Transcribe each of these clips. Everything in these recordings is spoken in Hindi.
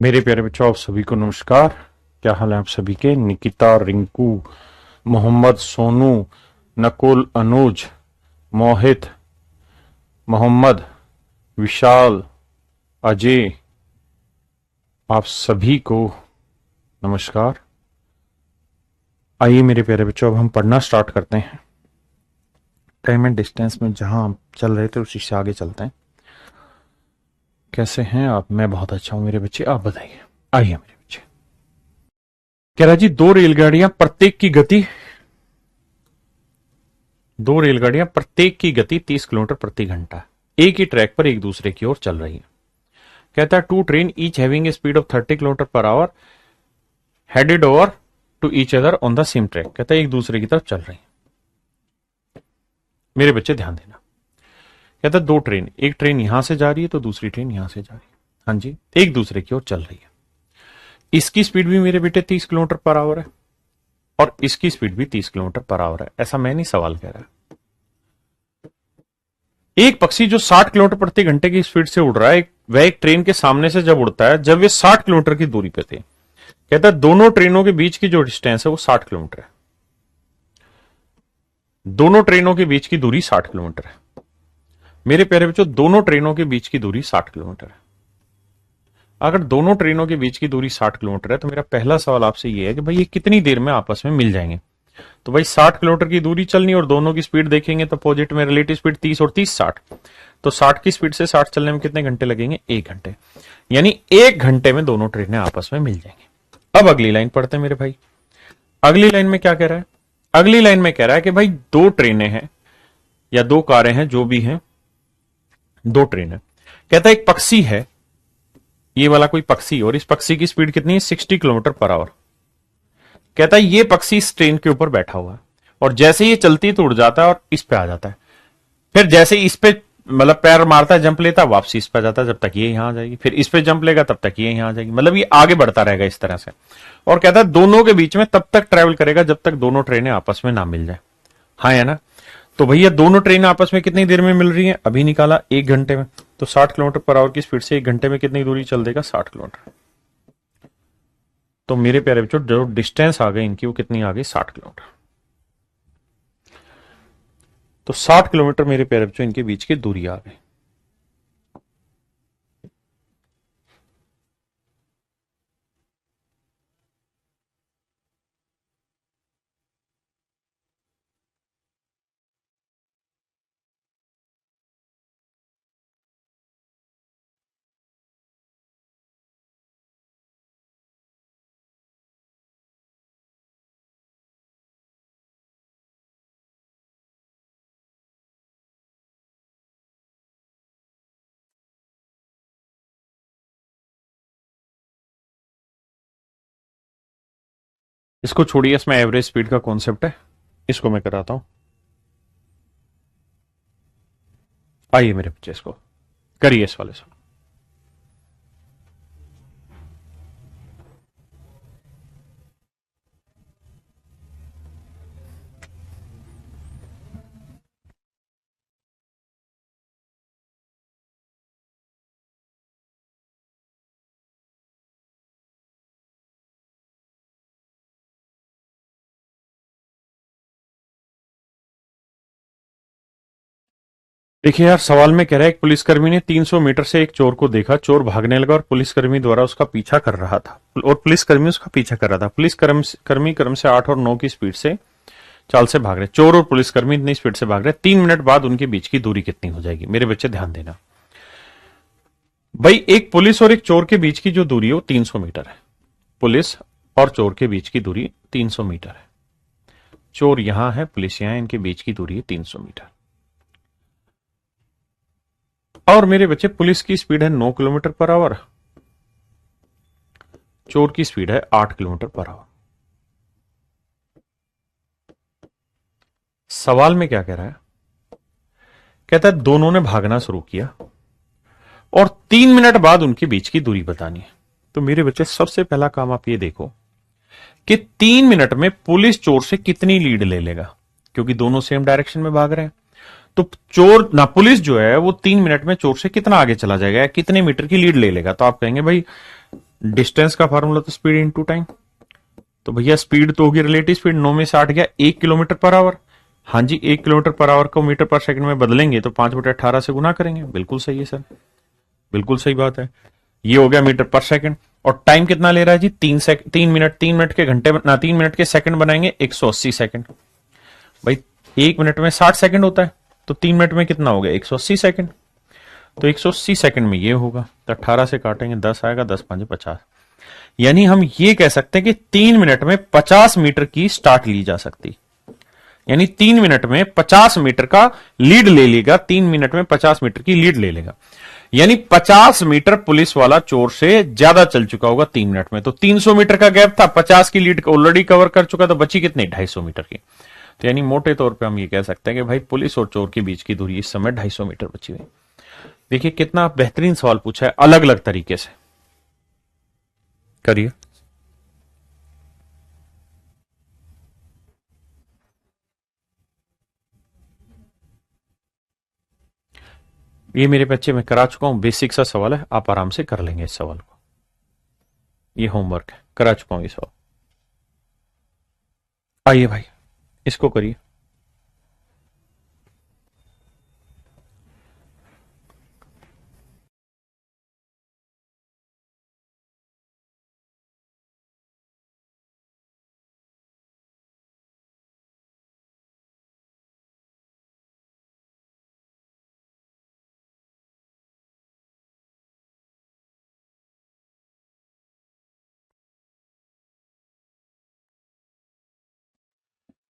मेरे प्यारे बच्चों, आप सभी को नमस्कार। क्या हाल है आप सभी के? निकिता, रिंकू, मोहम्मद, सोनू, नकुल, अनुज, मोहित, मोहम्मद, विशाल, अजय, आप सभी को नमस्कार। आइए मेरे प्यारे बच्चों, अब हम पढ़ना स्टार्ट करते हैं। टाइम एंड डिस्टेंस में जहां हम चल रहे थे उसी से आगे चलते हैं। कैसे हैं आप? मैं बहुत अच्छा हूं मेरे बच्चे, आप बताइए। आइए मेरे बच्चे। कह रहा जी, दो रेलगाड़ियां प्रत्येक की गति 30 किलोमीटर प्रति घंटा एक ही ट्रैक पर एक दूसरे की ओर चल रही है। कहता है two train each having a speed of 30 kilometre per hour headed over to each other on the same track. कहता है एक दूसरे की तरफ चल रही है। मेरे बच्चे ध्यान देना। कहता है दो ट्रेन, एक ट्रेन यहां से जा रही है तो दूसरी ट्रेन यहां से जा रही है। हाँ जी, एक दूसरे की ओर चल रही है। इसकी स्पीड भी मेरे बेटे 30 किलोमीटर पर आवर है और इसकी स्पीड भी 30 किलोमीटर पर आवर है। ऐसा मैं नहीं सवाल कह रहा। एक पक्षी जो 60 किलोमीटर प्रति घंटे की स्पीड से उड़ रहा है, वह एक ट्रेन के सामने से जब उड़ता है, जब वे 60 किलोमीटर की दूरी पे थे। कहता है दोनों ट्रेनों के बीच की जो डिस्टेंस है वो 60 किलोमीटर है। दोनों ट्रेनों के बीच की दूरी 60 किलोमीटर है। मेरे प्यारे बच्चों, दोनों ट्रेनों के बीच की दूरी 60 किलोमीटर है। अगर दोनों ट्रेनों के बीच की दूरी 60 किलोमीटर है तो मेरा पहला सवाल आपसे यह है कि भाई ये कितनी देर में आपस में मिल जाएंगे? तो भाई 60 किलोमीटर की दूरी चलनी और दोनों की स्पीड देखेंगे तो अपोजिट में रिलेटिव स्पीड 30 और 30 60। तो 60 की स्पीड से 60 चलने में कितने घंटे लगेंगे? 1 घंटे। यानी 1 घंटे में दोनों ट्रेनें आपस में मिल जाएंगी। अब अगली लाइन पढ़ते हैं मेरे भाई। अगली लाइन में क्या कह रहा है? अगली लाइन में कह रहा है कि भाई दो ट्रेनें हैं या दो कारें हैं, जो भी हैं, दो ट्रेन है। कहता है एक पक्षी है, ये वाला कोई पक्षी, और इस पक्षी की स्पीड कितनी है? 60 किलोमीटर पर आवर। कहता है ये पक्षी इस ट्रेन के ऊपर बैठा हुआ है और जैसे ये चलती है तो उड़ जाता है और इस पे आ जाता है। फिर जैसे इस पे मतलब पैर मारता है, जंप लेता है, वापसी इस पे आ जाता है, जब तक ये यहां आ जाएगी। फिर इस पे जंप लेगा तब तक ये यहां आ जाएगी। मतलब ये आगे बढ़ता रहेगा इस तरह से। और कहता है दोनों के बीच में तब तक ट्रेवल करेगा जब तक दोनों ट्रेनें आपस में ना मिल जाए। हाँ है ना? तो भैया दोनों ट्रेनें आपस में कितनी देर में मिल रही हैं? अभी निकाला, 1 घंटे में। तो 60 किलोमीटर पर आवर की स्पीड से 1 घंटे में कितनी दूरी चल देगा? 60 किलोमीटर। तो मेरे प्यारे बच्चों, जो डिस्टेंस आ गई इनकी वो कितनी आ गई? 60 किलोमीटर। तो 60 किलोमीटर मेरे प्यारे बच्चों इनके बीच की दूरी आ गई। इसको छोड़िए, इसमें एवरेज स्पीड का कॉन्सेप्ट है, इसको मैं कराता हूं। आइए मेरे बच्चे, इसको करिए इस वाले से। देखिए यार, सवाल में कह रहा है एक पुलिसकर्मी ने 300 मीटर से एक चोर को देखा। चोर भागने लगा और पुलिसकर्मी द्वारा उसका पीछा कर रहा था और पुलिसकर्मी उसका पीछा कर रहा था। पुलिसकर्मी क्रम से 8 और 9 की स्पीड से चाल से भाग रहे। चोर और पुलिसकर्मी इतनी स्पीड से भाग रहे। 3 मिनट बाद उनके बीच की दूरी कितनी हो जाएगी? मेरे बच्चे ध्यान देना। भाई एक पुलिस और एक चोर के बीच की जो दूरी है वो 300 मीटर है। पुलिस और चोर के बीच की दूरी 300 मीटर है। चोर यहां है, पुलिस यहां है, इनके बीच की दूरी है 300 मीटर। और मेरे बच्चे, पुलिस की स्पीड है 9 किलोमीटर पर आवर, चोर की स्पीड है 8 किलोमीटर पर आवर। सवाल में क्या कह रहा है? कहता है दोनों ने भागना शुरू किया और 3 मिनट बाद उनके बीच की दूरी बतानी है। तो मेरे बच्चे, सबसे पहला काम आप ये देखो कि 3 मिनट में पुलिस चोर से कितनी लीड ले लेगा, क्योंकि दोनों सेम डायरेक्शन में भाग रहे हैं। तो चोर ना, पुलिस जो है वो 3 मिनट में चोर से कितना आगे चला जाएगा, कितने मीटर की लीड ले लेगा? तो आप कहेंगे भाई डिस्टेंस का फार्मूला तो स्पीड इनटू टाइम। तो भैया स्पीड तो होगी रिलेटिव स्पीड, 9 में 60 गया 1 किलोमीटर पर आवर। हाँ जी, 1 किलोमीटर पर आवर को मीटर पर सेकंड में बदलेंगे तो 5/18 से गुना करेंगे। बिल्कुल सही है सर, बिल्कुल सही बात है। ये हो गया मीटर पर सेकंड। और टाइम कितना ले रहा है जी? 3 मिनट के घंटे ना 3 मिनट के सेकंड बनाएंगे 180 सेकंड। भाई 1 मिनट में 60 सेकंड होता है, तो 3 मिनट में कितना हो गया? 180 सेकंड। तो 180 सेकंड में ये होगा, तो 18 से काटेंगे 10 आएगा, 10 5 50। यानी हम ये कह सकते हैं कि 3 मिनट में 50 मीटर की स्टार्ट ली जा सकती, यानी 3 मिनट में 50 मीटर का लीड ले लेगा, 3 मिनट में 50 मीटर की लीड ले लेगा। यानी 50 मीटर पुलिस वाला चोर से ज्यादा चल चुका होगा 3 मिनट में। तो 300 मीटर का गैप था, 50 की लीड ऑलरेडी कवर कर चुका, तो बची कितनी? 250 मीटर की। तो यानी मोटे तौर पे हम ये कह सकते हैं कि भाई पुलिस और चोर के बीच की दूरी इस समय 250 मीटर बची हुई। देखिए कितना बेहतरीन सवाल पूछा है, अलग अलग तरीके से। करिए। ये मेरे बच्चे मैं करा चुका हूं, बेसिक सा सवाल है, आप आराम से कर लेंगे इस सवाल को। ये होमवर्क है, करा चुका हूं ये सवाल। आइए भाई इसको करिए।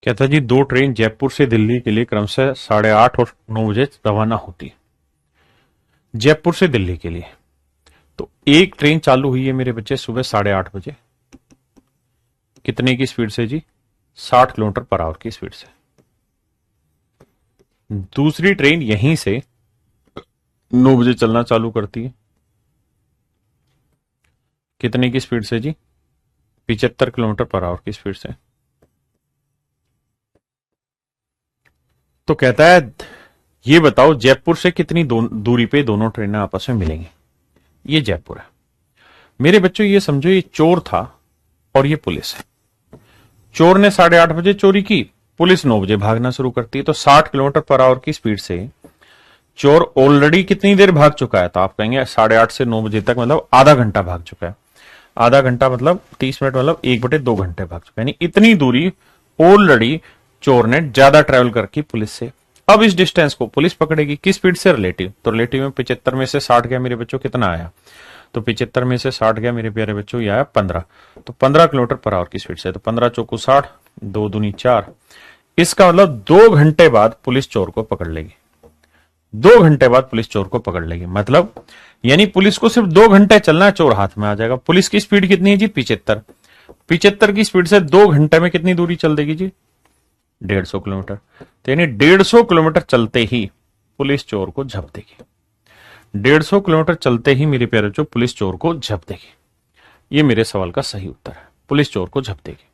कहता है जी 2 ट्रेन जयपुर से दिल्ली के लिए क्रमशः 8:30 और 9 बजे रवाना होती है। जयपुर से दिल्ली के लिए तो एक ट्रेन चालू हुई है मेरे बच्चे सुबह 8:30 बजे। कितने की स्पीड से जी? 60 किलोमीटर पर आवर की स्पीड से। दूसरी ट्रेन यहीं से 9 बजे चलना चालू करती है। कितने की स्पीड से जी? 75 किलोमीटर पर आवर की स्पीड से। तो कहता है ये बताओ जयपुर से कितनी दूरी पे दोनों ट्रेनें आपस में मिलेंगी। ये जयपुर है मेरे बच्चों। ये समझो ये चोर था और ये पुलिस है। चोर ने 8:30 बजे चोरी की, पुलिस 9 बजे भागना शुरू करती है। तो 60 किलोमीटर पर आवर की स्पीड से चोर ऑलरेडी कितनी देर भाग चुका है? तो आप कहेंगे 8:30 से 9 बजे तक मतलब आधा घंटा भाग चुका है। आधा घंटा मतलब 30 मिनट मतलब 1/2 घंटे भाग चुका है। यानी इतनी दूरी ऑलरेडी चोर ने ज्यादा ट्रेवल करके पुलिस से। अब इस डिस्टेंस को पुलिस पकड़ेगी किस स्पीड से? रिलेटिव। तो रिलेटिव में 75 में से 60 गया मेरे बच्चों, कितना आया? तो 75 में से 60 गया मेरे प्यारे बच्चों, ये आया 15। तो 15 किलोमीटर पर आवर की स्पीड से। तो 15 चौको 60, 2 दूनी 4। इसका मतलब 2 घंटे बाद पुलिस चोर को पकड़ लेगी। 2 घंटे बाद पुलिस चोर को पकड़ लेगी मतलब यानी पुलिस को सिर्फ 2 घंटे चलना है, चोर हाथ में आ जाएगा। पुलिस की स्पीड कितनी है जी? 75। 75 की स्पीड से 2 घंटे में कितनी दूरी चल देगी जी? 150 किलोमीटर। तो यानी 150 किलोमीटर चलते ही पुलिस चोर को झप देगी। 150 किलोमीटर चलते ही मेरे प्यारे बच्चों पुलिस चोर को झप देगी। ये मेरे सवाल का सही उत्तर है, पुलिस चोर को झप देगी।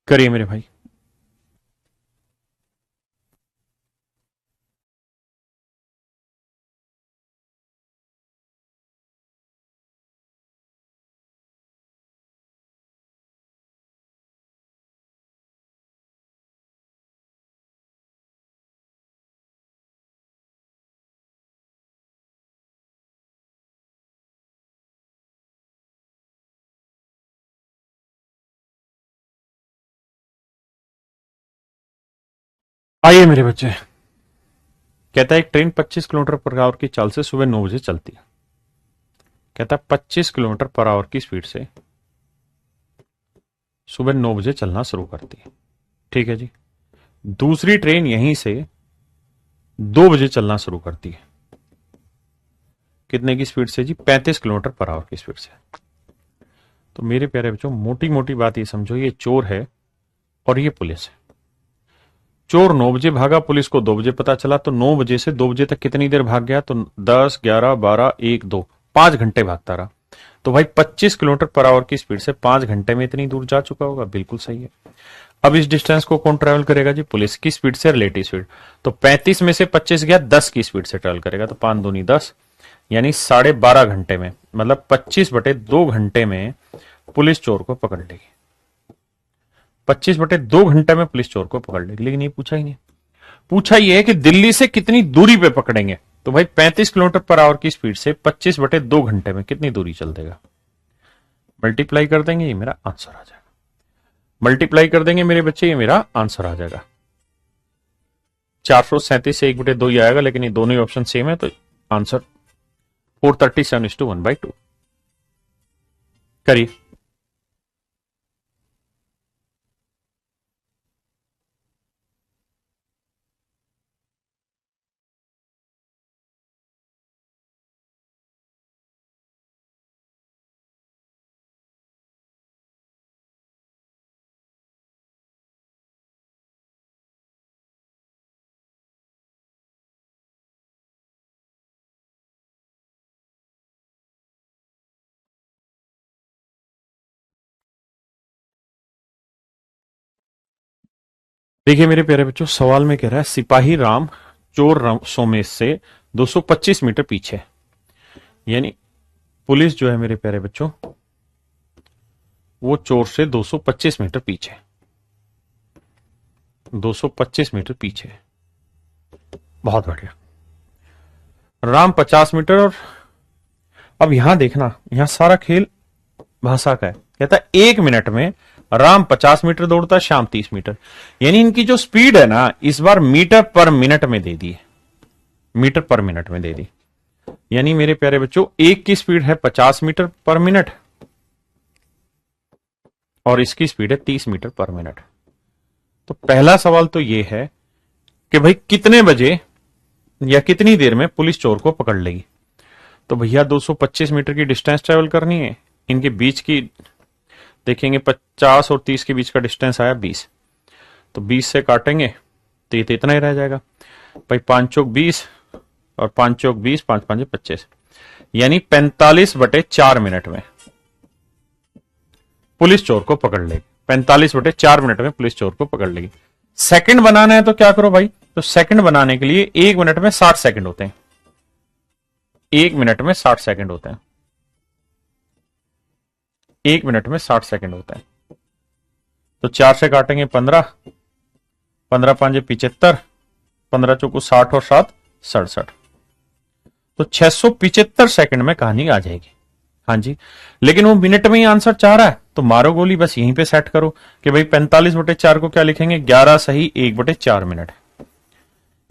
करिए मेरे भाई। आइए मेरे बच्चे। कहता है एक ट्रेन 25 किलोमीटर पर आवर की चाल से सुबह 9 बजे चलती है। कहता है 25 किलोमीटर पर आवर की स्पीड से सुबह 9 बजे चलना शुरू करती है। ठीक है जी। दूसरी ट्रेन यहीं से 2 बजे चलना शुरू करती है। कितने की स्पीड से जी? 35 किलोमीटर पर आवर की स्पीड से। तो मेरे प्यारे बच्चों मोटी मोटी बात ये समझो, ये चोर है और ये पुलिस है। चोर 9 बजे भागा, पुलिस को 2 बजे पता चला, तो 9 बजे से 2 बजे तक कितनी देर भाग गया? तो 10, 11, 12, 1, 2, 5 घंटे भागता रहा। तो भाई 25 किलोमीटर पर आवर की स्पीड से 5 घंटे में इतनी दूर जा चुका होगा। बिल्कुल सही है। अब इस डिस्टेंस को कौन ट्रेवल करेगा जी? पुलिस की स्पीड से रिलेटिव स्पीड। तो 35 में से 25 गया, 10 की स्पीड से ट्रेवल करेगा, तो 5 दूनी 10, यानी 12.5 घंटे में, मतलब 25/2 घंटे में पुलिस चोर को पकड़ लेगी। 25/2 घंटे में पुलिस चोर को पकड़ लेगी। लेकिन ये पूछा ही नहीं, पूछा ये है कि दिल्ली से कितनी दूरी पे पकड़ेंगे। तो भाई 35 किलोमीटर पर आवर की स्पीड से 25/2 घंटे में कितनी दूरी चल देगा? मल्टीप्लाई कर देंगे, ये मेरा आंसर आ जाएगा। मल्टीप्लाई कर देंगे मेरे बच्चे, ये मेरा आंसर आ जाएगा। 437 से 1/2 ही आएगा, लेकिन ये दोनों ही ऑप्शन सेम है, तो आंसर 437:1/2 करिए। देखिए मेरे प्यारे बच्चों, सवाल में कह रहा है सिपाही राम चोर सोमेश से 225 मीटर पीछे, यानी पुलिस जो है मेरे प्यारे बच्चों वो चोर से 225 मीटर पीछे, 225 मीटर पीछे। बहुत बढ़िया। राम 50 मीटर, और अब यहां देखना, यहां सारा खेल भाषा का है। कहता है 1 मिनट में राम 50 मीटर दौड़ता है, श्याम 30 मीटर, यानी इनकी जो स्पीड है ना इस बार मीटर पर मिनट में दे दी है, मीटर पर मिनट में दे दी। यानी मेरे प्यारे बच्चों एक की स्पीड है 50 मीटर पर मिनट और इसकी स्पीड है 30 मीटर पर मिनट। तो पहला सवाल तो यह है कि भाई कितने बजे या कितनी देर में पुलिस चोर को पकड़ लेगी। तो भैया 225 मीटर की डिस्टेंस ट्रेवल करनी है, इनके बीच की देखेंगे 50 और 30 के बीच का डिस्टेंस आया 20, तो 20 से काटेंगे तो ये तो इतना ही रह जाएगा भाई, 5 चौक 20 और 5 चौक 20, 5 5 25, यानी 45/4 मिनट में पुलिस चोर को पकड़ लेगी। 45/4 मिनट में पुलिस चोर को पकड़ लेगी। सेकंड बनाना है तो क्या करो भाई, तो सेकंड बनाने के लिए 1 मिनट में 60 सेकंड होते हैं, 1 मिनट में 60 सेकंड होते हैं, 1 मिनट में 60 सेकंड होता है। तो 4 से काटेंगे 15, 15 5 75, 15 चौको 60 और 7 67, तो 675 सेकंड में कहानी आ जाएगी। हाँ जी, लेकिन वो मिनट में ही आंसर चाह रहा है, तो मारो गोली बस यहीं पे सेट करो कि भाई 45/4 को क्या लिखेंगे, 11 सही 1/4 मिनट,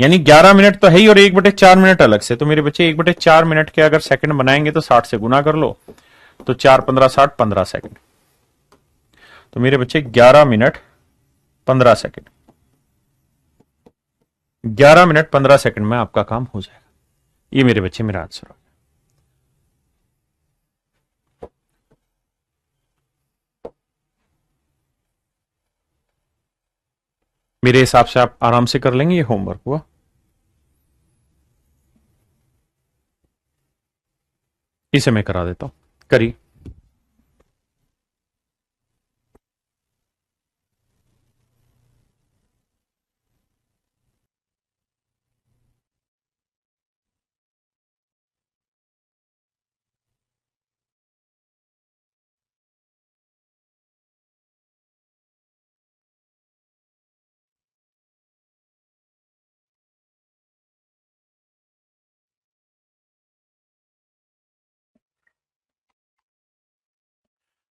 यानी 11 मिनट तो है ही और 1/4 मिनट अलग से। तो मेरे बच्चे 1/4 मिनट के अगर सेकंड बनाएंगे तो 60 से गुना कर लो, तो 4 15 60 15 सेकंड, तो मेरे बच्चे 11 मिनट 15 सेकंड, 11 मिनट 15 सेकंड में आपका काम हो जाएगा। ये मेरे बच्चे मेरा आंसर हो। मेरे हिसाब से आप आराम से कर लेंगे, ये होमवर्क हुआ। इसे मैं करा देता हूं, करिए।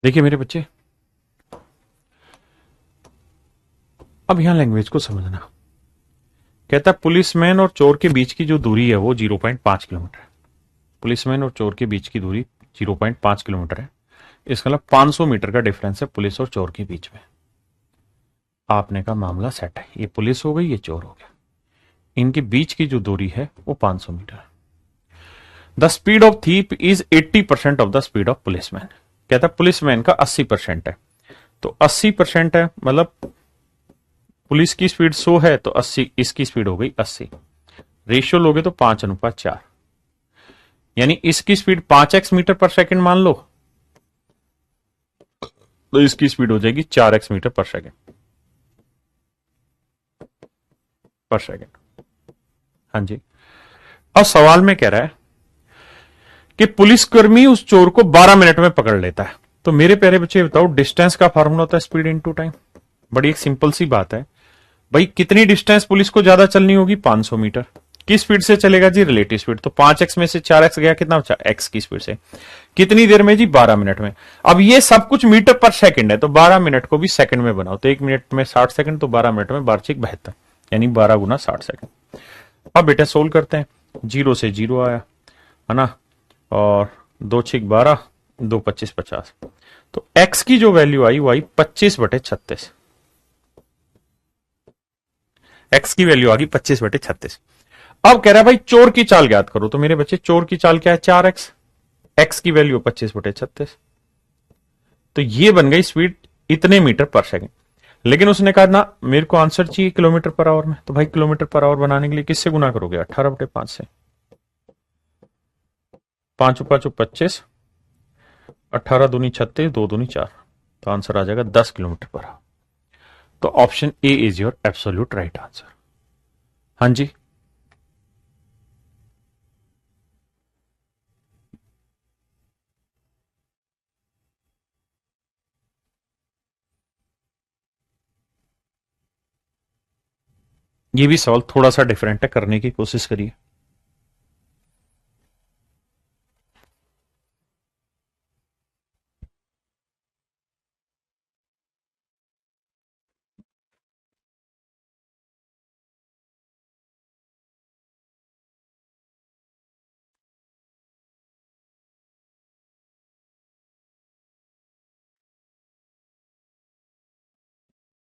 देखिए मेरे बच्चे, अब यहां लैंग्वेज को समझना। कहता है पुलिसमैन और चोर के बीच की जो दूरी है वो 0.5 किलोमीटर है। पुलिसमैन और चोर के बीच की दूरी 0.5 किलोमीटर है। इसका मतलब 500 मीटर का डिफरेंस है पुलिस और चोर के बीच में। आपने का मामला सेट है, ये पुलिस हो गई, ये चोर हो गया, इनके बीच की जो दूरी है वो 500 मीटर है। The speed of thief is 80% of the speed of policeman. कहता है पुलिसमैन का 80% है, तो 80% है मतलब पुलिस की स्पीड 100 है तो 80, इसकी स्पीड हो गई 80, रेशियो लोगे तो 5:4, यानी इसकी स्पीड 5x मीटर पर सेकंड मान लो, तो इसकी स्पीड हो जाएगी 4x मीटर पर सेकंड। पर सेकंड। हाँ जी। अब सवाल में कह रहा है कि पुलिसकर्मी उस चोर को 12 मिनट में पकड़ लेता है। तो मेरे प्यारे बच्चे बताओ, डिस्टेंस का फार्मूला होता है स्पीड इनटू टाइम। बड़ी एक सिंपल सी बात है भाई, कितनी डिस्टेंस पुलिस को ज्यादा चलनी होगी? 500 मीटर। किस स्पीड से चलेगा जी? Relative speed. तो 5x में से 4x गया, कितना बचा? x की स्पीड से। कितनी देर में जी? 12 मिनट में। अब ये सब कुछ मीटर पर सेकंड है, तो 12 मिनट को भी सेकंड में बनाओ, तो 1 मिनट में 60 सेकंड, तो 12 मिनट में 12×6 = 72, यानी 12 गुना 60 सेकंड। अब बेटा सोल्व करते हैं। 0 से 0 आया है ना, और 2×6 = 12, 2×25 = 50। तो x की जो वैल्यू आई वो आई 25/36। x की वैल्यू आ गई 25/36। अब कह रहा है भाई चोर की चाल ज्ञात करो। तो मेरे बच्चे चोर की चाल क्या है? 4x। x की वैल्यू 25/36, तो ये बन गई स्पीड इतने मीटर पर सेकंड। लेकिन उसने कहा ना मेरे को आंसर चाहिए किलोमीटर पर आवर में। तो भाई किलोमीटर पर आवर बनाने के लिए किससे गुना करोगे? 18/5 से। 5 5 25, 18 दूनी 36, 2 दूनी 4, तो आंसर आ जाएगा 10 किलोमीटर पर आवर। तो option A is your absolute right answer. हाँ जी। ये भी सवाल थोड़ा सा डिफरेंट है, करने की कोशिश करिए।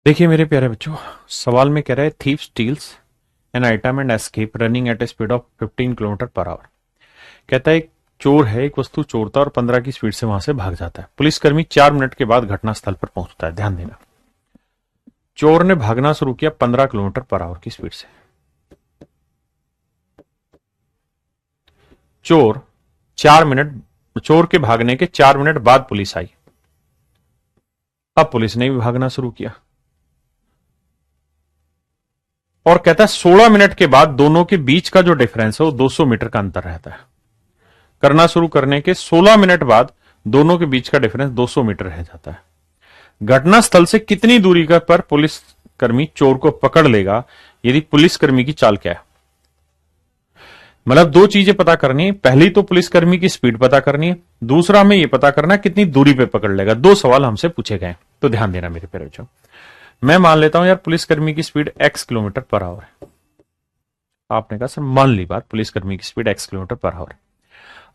देखिए मेरे प्यारे बच्चों, सवाल में कह रहा है thief steals an item and escape running at a speed of 15 kilometre per hour. कहता है एक चोर है, एक वस्तु चोरता है और 15 की स्पीड से वहां से भाग जाता है। पुलिसकर्मी 4 मिनट के बाद घटनास्थल पर पहुंचता है। ध्यान देना, चोर ने भागना शुरू किया 15 किलोमीटर पर आवर की स्पीड से। चोर के भागने के 4 मिनट बाद पुलिस आई। अब पुलिस ने भी भागना शुरू किया और कहता है 16 मिनट के बाद दोनों के बीच का जो डिफरेंस है वो 200 मीटर का अंतर रहता है। करना शुरू करने के 16 मिनट बाद दोनों के बीच का डिफरेंस 200 मीटर रह जाता है। घटनास्थल से कितनी दूरी का पर पुलिसकर्मी चोर को पकड़ लेगा यदि पुलिसकर्मी की चाल क्या है? मतलब दो चीजें पता करनी है। पहली तो पुलिसकर्मी की स्पीड पता करनी है, दूसरा हमें यह पता करना है कितनी दूरी पे पकड़ लेगा। दो सवाल हमसे पूछे गए, तो ध्यान देना मेरे प्यारे बच्चों। मैं मान लेता हूं यार पुलिसकर्मी की speed x kilometre per our है। आपने कहा सर मान ली बात, पुलिसकर्मी की speed x kilometre per our.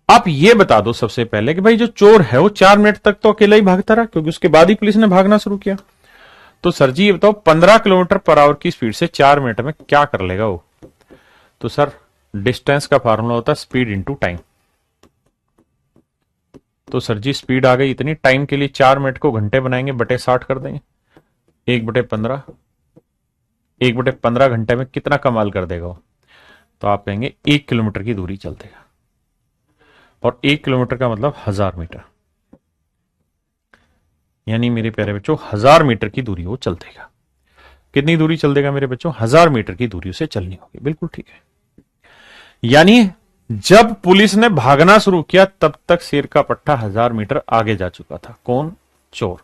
आप ये बता दो सबसे पहले कि भाई जो चोर है वो 4 मिनट तक तो अकेला ही भागता रहा, क्योंकि उसके बाद ही पुलिस ने भागना शुरू किया। तो सर जी ये बताओ 15 किलोमीटर पर आवर की स्पीड से 4 मिनट में क्या कर लेगा वो? तो सर डिस्टेंस का फार्मूला होता है स्पीड इंटू टाइम। तो सर जी स्पीड आ गई इतनी, टाइम के लिए 4 मिनट को घंटे बनाएंगे, बटे 60 कर देंगे, 1/15। 1/15 घंटे में कितना कमाल कर देगा वो? तो आप कहेंगे 1 किलोमीटर की दूरी चल देगा, और 1 किलोमीटर का मतलब 1000 मीटर, यानी मेरे प्यारे बच्चों 1000 मीटर की दूरी वो चल देगा। कितनी दूरी चल देगा मेरे बच्चों? 1000 मीटर की दूरी उसे चलनी होगी। बिल्कुल ठीक है। यानी जब पुलिस ने भागना शुरू किया तब तक शेर का पट्टा 1000 मीटर आगे जा चुका था। कौन? चोर।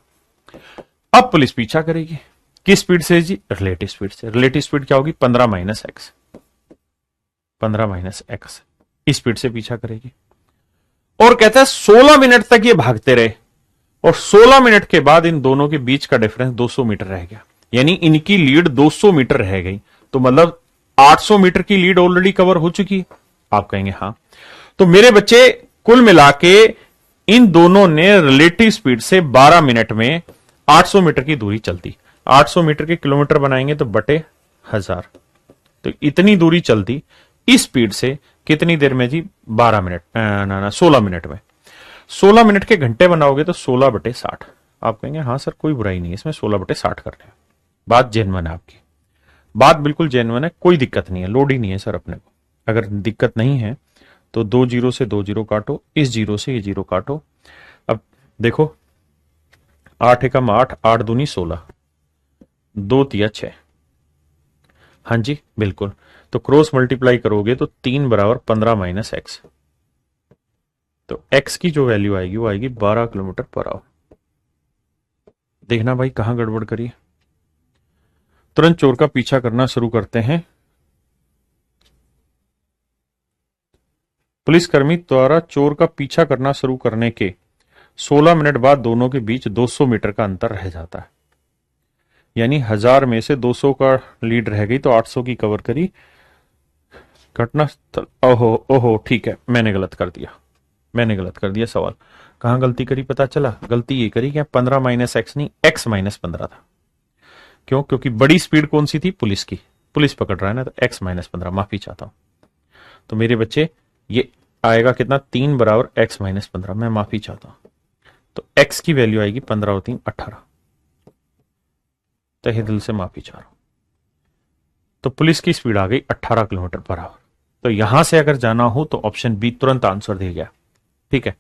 अब पुलिस पीछा करेगी किस स्पीड से जी? रिलेटिव स्पीड से। रिलेटिव स्पीड क्या होगी? 15 - x। 15 - x इस स्पीड से पीछा करेगी, और कहता है 16 मिनट तक ये भागते रहे, और 16 मिनट के बाद इन दोनों के बीच का डिफरेंस 200 मीटर रह गया, यानी इनकी लीड 200 मीटर रह गई। तो मतलब 800 मीटर की लीड ऑलरेडी कवर हो चुकी। आप कहेंगे हां। तो मेरे बच्चे कुल मिला के इन दोनों ने रिलेटिव स्पीड से 12 मिनट में 800 मीटर की दूरी चलती। 800 मीटर के किलोमीटर बनाएंगे तो बटे 1000, तो इतनी दूरी चलती इस स्पीड से कितनी देर में जी? 12 मिनट, ना 16 मिनट में। 16 मिनट के घंटे बनाओगे तो 16/60। आप कहेंगे हाँ सर कोई बुराई नहीं है इसमें, 16/60 कर रहे हैं। बात जेन्युइन है आपकी, बात बिल्कुल जेन्युइन है, कोई दिक्कत नहीं है, लोड ही नहीं है सर अपने को। अगर दिक्कत नहीं है तो 2 जीरो से 2 जीरो काटो, इस जीरो से ये जीरो काटो। अब देखो 8 एकम 8, 8 दूनी 16, 2 तिया 6, हाँ जी बिल्कुल। तो क्रॉस मल्टीप्लाई करोगे तो 3 बराबर 15 माइनस एक्स, तो एक्स की जो वैल्यू आएगी वो आएगी 12 किलोमीटर पर आवर। देखना भाई कहां गड़बड़ करी। तुरंत चोर का पीछा करना शुरू करते हैं। पुलिसकर्मी द्वारा चोर का पीछा करना शुरू करने के 16 मिनट बाद दोनों के बीच 200 मीटर का अंतर रह जाता है। यानी 1000 में से 200 का लीड रह गई तो 800 की कवर करी घटना स्थल। ओहो ओहो ठीक है, मैंने गलत कर दिया सवाल। कहां गलती करी पता चला? गलती ये करी कि 15 माइनस एक्स नहीं, एक्स माइनस 15 था। क्यों? क्योंकि बड़ी स्पीड कौन सी थी? पुलिस की। पुलिस पकड़ रहा है ना, तो एक्स माइनस 15। माफी चाहता हूं। तो मेरे बच्चे ये आएगा कितना? 3 बराबर एक्स माइनस 15। मैं माफी चाहता हूं। तो एक्स की वैल्यू आएगी 15 और 3 18। तहे दिल से माफी चाह रहा हूं। तो पुलिस की स्पीड आ गई 18 किलोमीटर पर आवर। तो यहां से अगर जाना हो तो ऑप्शन बी तुरंत आंसर दे गया। ठीक है,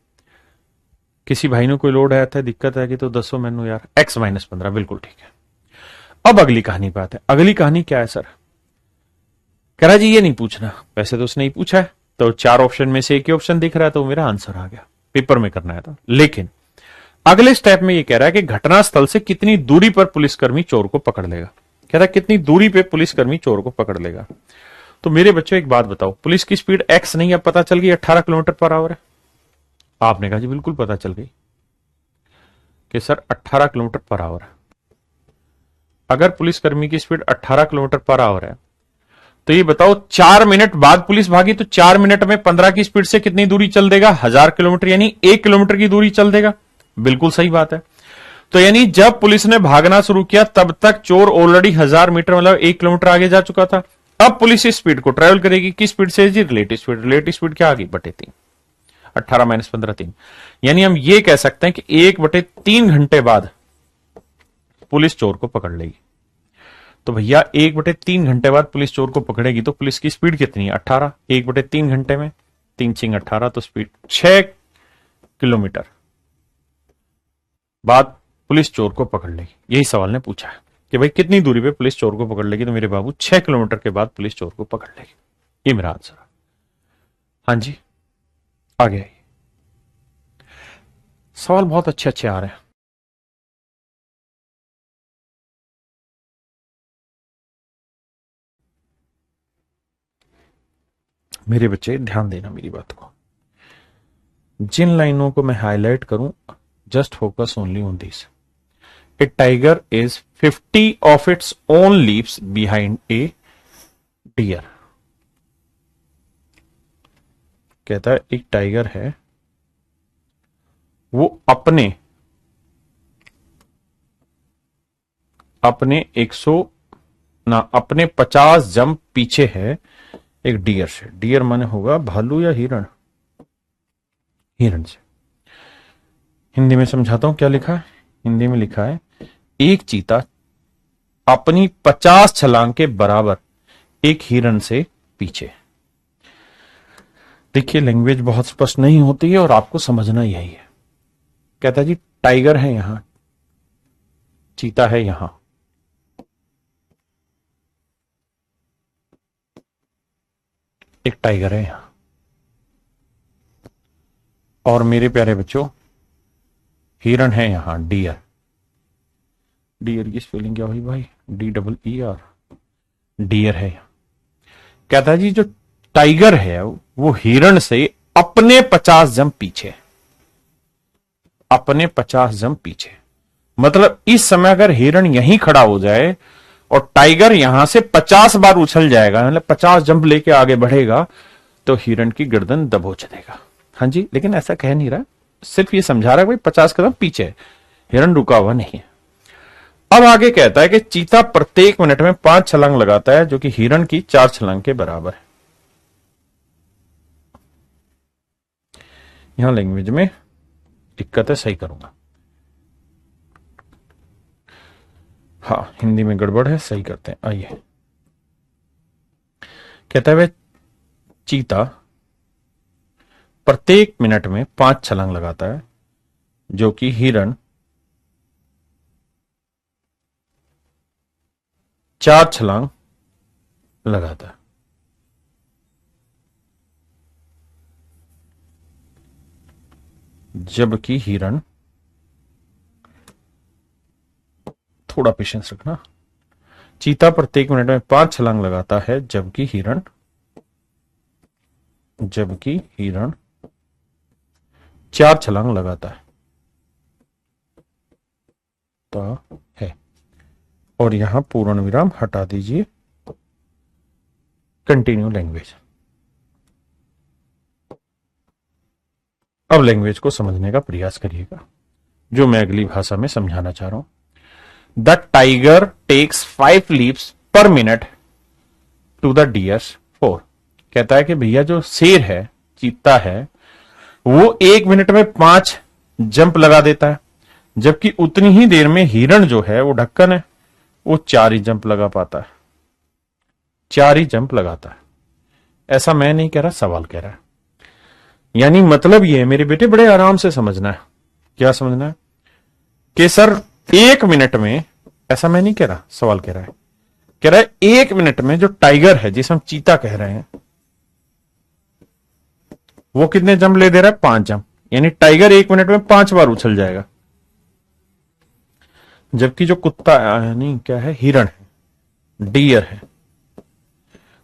किसी भाई ने कोई लोड आया था, दिक्कत है कि तो दसो मैनू यार, एक्स माइनस 15 बिल्कुल ठीक है। अब अगली कहानी पे आते हैं। अगली कहानी क्या है सर? कह रहा जी ये नहीं पूछना। वैसे तो उसने ही पूछा है, तो 4 ऑप्शन में से एक ही ऑप्शन दिख रहा है, तो मेरा आंसर आ गया। पेपर में करना है था। लेकिन अगले स्टेप में ये कह रहा है कि घटनास्थल से कितनी दूरी पर पुलिसकर्मी चोर को पकड़ लेगा। कह रहा है कितनी दूरी पे पुलिसकर्मी चोर को पकड़ लेगा। तो मेरे बच्चों एक बात बताओ, पुलिस की स्पीड एक्स नहीं, अब पता चल गई 18 किलोमीटर पर आवर है। आपने कहा जी बिल्कुल पता चल गई कि सर 18 किलोमीटर पर आवर है। अगर पुलिसकर्मी की स्पीड 18 किलोमीटर पर आवर है तो ये बताओ 4 मिनट बाद पुलिस भागी तो 4 मिनट में 15 की स्पीड से कितनी दूरी चल देगा? 1000 किलोमीटर, यानी 1 किलोमीटर की दूरी चल देगा। बिल्कुल सही बात है। तो यानी जब पुलिस ने भागना शुरू किया तब तक चोर ऑलरेडी 1000 मीटर मतलब 1 किलोमीटर आगे जा चुका था। अब पुलिस इस स्पीड को ट्रेवल करेगी, किस स्पीड से जी? Relative speed. रिलेटिव स्पीड क्या आ गई? बटे 3। 18 माइनस 15 3। यानी हम ये कह सकते हैं कि 1/3 घंटे बाद पुलिस चोर को पकड़ लेगी। तो भैया 1/3 घंटे बाद पुलिस चोर को पकड़ेगी तो पुलिस की स्पीड कितनी है? 18। 1/3 घंटे में 3 6 18, तो स्पीड 6 किलोमीटर बाद पुलिस चोर को पकड़ लेगी। यही सवाल ने पूछा है कि भाई कितनी दूरी पे पुलिस चोर को पकड़ लेगी। तो मेरे बाबू 6 किलोमीटर के बाद पुलिस चोर को पकड़ लेगी। ये मेरा आंसर है। हाँ जी आगे आइए। सवाल बहुत अच्छे अच्छे आ रहे हैं। मेरे बच्चे ध्यान देना मेरी बात को। जिन लाइनों को मैं हाईलाइट करूं, just focus only on this. A tiger is 50 of its own leaves behind a deer. कहता है एक टाइगर है, वो अपने 100 ना अपने 50 जंप पीछे है एक डियर से। डियर माने होगा भालू या हिरण? हिरण से। हिंदी में समझाता हूं क्या लिखा है। हिंदी में लिखा है एक चीता अपनी 50 छलांग के बराबर एक हिरण से पीछे। देखिए लैंग्वेज बहुत स्पष्ट नहीं होती है और आपको समझना यही है। कहता है जी टाइगर है यहां, चीता है यहां, एक टाइगर है यहां, और मेरे प्यारे बच्चों हिरण है यहां, डियर। डियर की स्पेलिंग क्या हुई भाई? DEER। डियर है यहां। कहता है जी जो टाइगर है वो हिरण से अपने 50 जंप पीछे, अपने 50 जंप पीछे। मतलब इस समय अगर हिरण यहीं खड़ा हो जाए और टाइगर यहां से 50 बार उछल जाएगा, मतलब 50 जंप लेके आगे बढ़ेगा, तो हिरण की गर्दन दबोच देगा। हाँ जी, लेकिन ऐसा कह नहीं रहा, सिर्फ ये समझा रहा है भाई 50 कदम पीछे है, हिरण रुका हुआ नहीं है। अब आगे कहता है कि चीता प्रत्येक मिनट में 5 छलांग लगाता है जो कि हिरण की 4 छलांग के बराबर है। यहां लैंग्वेज में दिक्कत है, सही करूंगा। हाँ हिंदी में गड़बड़ है, सही करते हैं। आइए। कहता है वह चीता प्रत्येक मिनट में 5 छलांग लगाता है जो कि हिरण 4 छलांग लगाता है। जबकि हिरण, थोड़ा पेशेंस रखना, चीता प्रत्येक मिनट में 5 छलांग लगाता है, जबकि हिरण 4 छलांग लगाता है। और यहां पूर्ण विराम हटा दीजिए। Continue language. अब लैंग्वेज को समझने का प्रयास करिएगा, जो मैं अगली भाषा में समझाना चाह रहा हूं। The tiger takes 5 leaps per minute to the deer's 4। कहता है कि भैया जो शेर है, चीता है, वो 1 मिनट में 5 जंप लगा देता है, जबकि उतनी ही देर में हिरण जो है, वो ढक्कन है, वो 4 ही जंप लगा पाता है। 4 ही जंप लगाता है। ऐसा मैं नहीं कह रहा, सवाल कह रहा है। यानी मतलब ये है मेरे बेटे, बड़े आराम से समझना है। क्या समझना है कि सर 1 मिनट में, ऐसा मैं नहीं कह रहा, सवाल कह रहा है, 1 मिनट में जो टाइगर है, जिसे हम चीता कह रहे हैं, वो कितने जंप ले दे रहा है? 5 जंप। यानी टाइगर 1 मिनट में 5 बार उछल जाएगा, जबकि जो कुत्ता यानी क्या है, हिरण है, डियर है,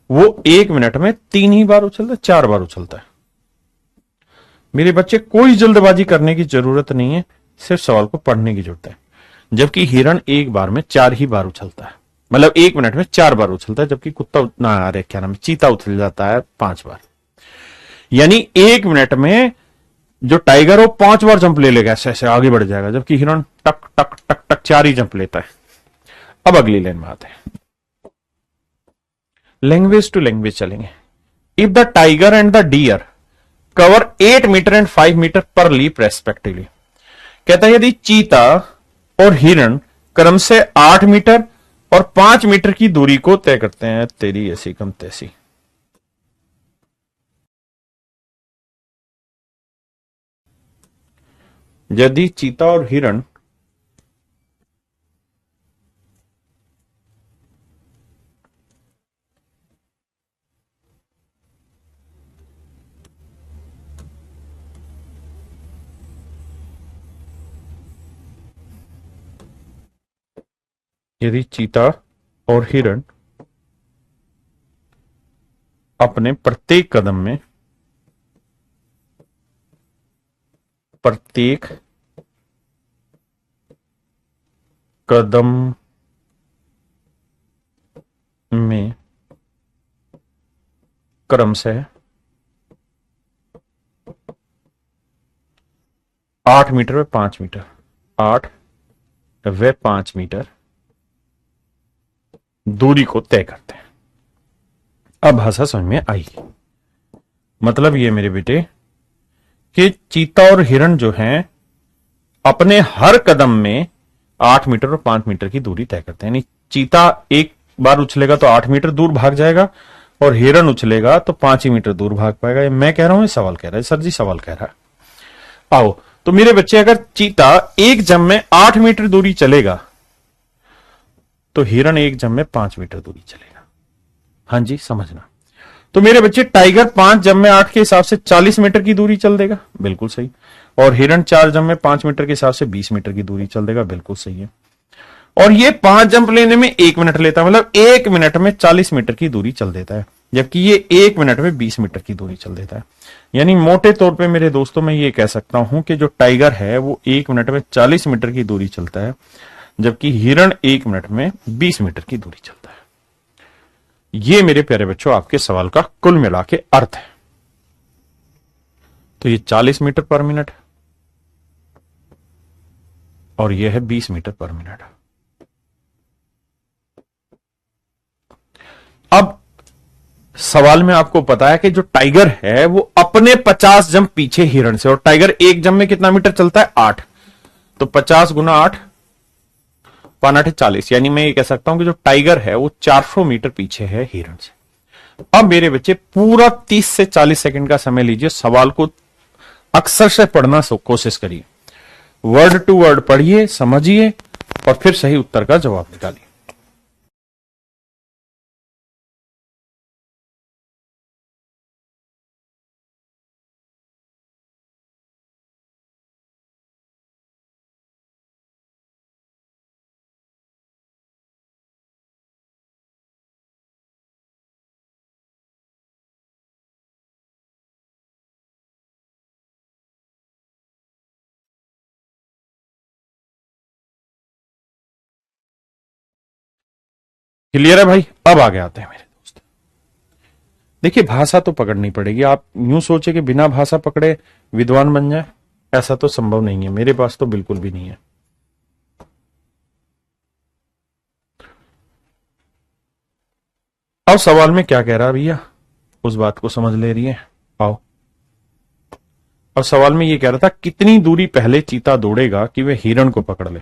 वो 1 मिनट में 3 ही बार उछलता है, 4 बार उछलता है। मेरे बच्चे, कोई जल्दबाजी करने की जरूरत नहीं है, सिर्फ सवाल को पढ़ने की जरूरत है। जबकि हिरण 1 बार में 4 ही बार उछलता है, मतलब 1 मिनट में 4 बार उछलता है, जबकि कुत्ता ना, अरे क्या नाम है, चीता उछल जाता है 5 बार। यानी 1 मिनट में जो टाइगर, वो 5 बार जंप ले लेगा, ऐसे ऐसे आगे बढ़ जाएगा, जबकि हिरण टक टक टक टक 4 ही जंप लेता है। अब अगली लाइन में आते हैं, लैंग्वेज टू लैंग्वेज चलेंगे। If the tiger and the deer cover 8 metre and 5 metre per leap respectively. कहता है यदि चीता और हिरण क्रम से 8 मीटर और 5 मीटर की दूरी को तय करते हैं, तेरी ऐसी कम तैसी। यदि चीता और हिरण यदि चीता और हिरण अपने प्रत्येक कदम में क्रम से 8 मीटर व 5 मीटर, 8 व 5 मीटर दूरी को तय करते हैं। अब भाषा समझ में आई। मतलब ये मेरे बेटे कि चीता और हिरण जो हैं, अपने हर कदम में 8 मीटर और 5 मीटर की दूरी तय करते हैं। यानी चीता 1 बार उछलेगा तो 8 मीटर दूर भाग जाएगा, और हिरण उछलेगा तो 5 ही मीटर दूर भाग पाएगा। ये मैं कह रहा हूं, सवाल कह रहा है, सर जी सवाल कह रहा है। आओ तो मेरे बच्चे, अगर चीता 1 जंप में 8 मीटर दूरी चलेगा, तो हिरण 1 जंप में 5 मीटर दूरी चलेगा। हां जी, समझना। तो मेरे बच्चे, टाइगर 5 जंप में 8 के हिसाब से 40 मीटर की दूरी चल देगा, बिल्कुल सही। और हिरण 4 जंप में 5 मीटर के हिसाब से 20 मीटर की दूरी चल देगा, बिल्कुल सही है। और ये 5 जंप लेने में 1 मिनट लेता है, मतलब 1 मिनट में 40 मीटर की दूरी चल देता है, जबकि ये 1 मिनट में 20 मीटर की दूरी चल देता है। यानी मोटे तौर पे मेरे दोस्तों, मैं ये कह सकता हूं कि जो टाइगर है वो 1 मिनट में 40 मीटर की दूरी चलता है, जबकि हिरण 1 मिनट में 20 मीटर की दूरी चलता है। ये मेरे प्यारे बच्चों आपके सवाल का कुल मिला के अर्थ है। तो ये 40 मीटर पर मिनट और ये है 20 मीटर पर मिनट। अब सवाल में आपको पता है कि जो टाइगर है वो अपने 50 जंप पीछे हिरण से, और टाइगर 1 जंप में कितना मीटर चलता है? 8। तो 50 गुना 8, 5 40। यानी मैं ये कह सकता हूं कि जो टाइगर है वो 400 मीटर पीछे है हिरण से। अब मेरे बच्चे, पूरा 30 से 40 सेकंड का समय लीजिए, सवाल को अक्सर से पढ़ना कोशिश करिए, वर्ड टू वर्ड पढ़िए, समझिए, और फिर सही उत्तर का जवाब निकालिए। क्लियर है भाई? अब आगे आते हैं मेरे दोस्त। देखिए भाषा तो पकड़नी पड़ेगी। आप यूं सोचे कि बिना भाषा पकड़े विद्वान बन जाए, ऐसा तो संभव नहीं है, मेरे पास तो बिल्कुल भी नहीं है। अब सवाल में क्या कह रहा है भैया, उस बात को समझ ले रही है। आओ, अब सवाल में ये कह रहा था कितनी दूरी पहले चीता दौड़ेगा कि वह हिरण को पकड़ ले।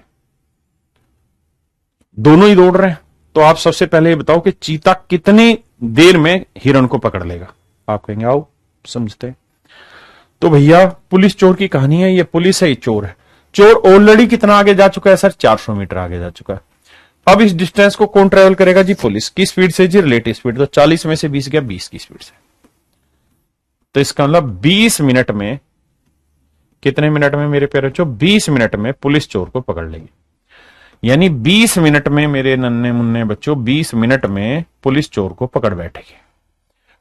दोनों ही दौड़ रहे हैं, तो आप सबसे पहले ये बताओ कि चीता कितनी देर में हिरण को पकड़ लेगा। आप कहेंगे आओ समझते हैं। तो भैया पुलिस चोर की कहानी है, ये पुलिस है, ये चोर है। चोर ऑलरेडी कितना आगे जा चुका है सर? 400 मीटर आगे जा चुका है। अब इस डिस्टेंस को कौन ट्रेवल करेगा जी? पुलिस। की स्पीड से जी? Relative speed. तो 40 में से 20 गया, 20 की स्पीड से। तो इसका मतलब 20 मिनट में, कितने मिनट में मेरे प्यारे बच्चों? 20 मिनट में पुलिस चोर को पकड़ लेगी। यानी 20 मिनट में मेरे नन्हे मुन्ने बच्चों, 20 मिनट में पुलिस चोर को पकड़ बैठेगी।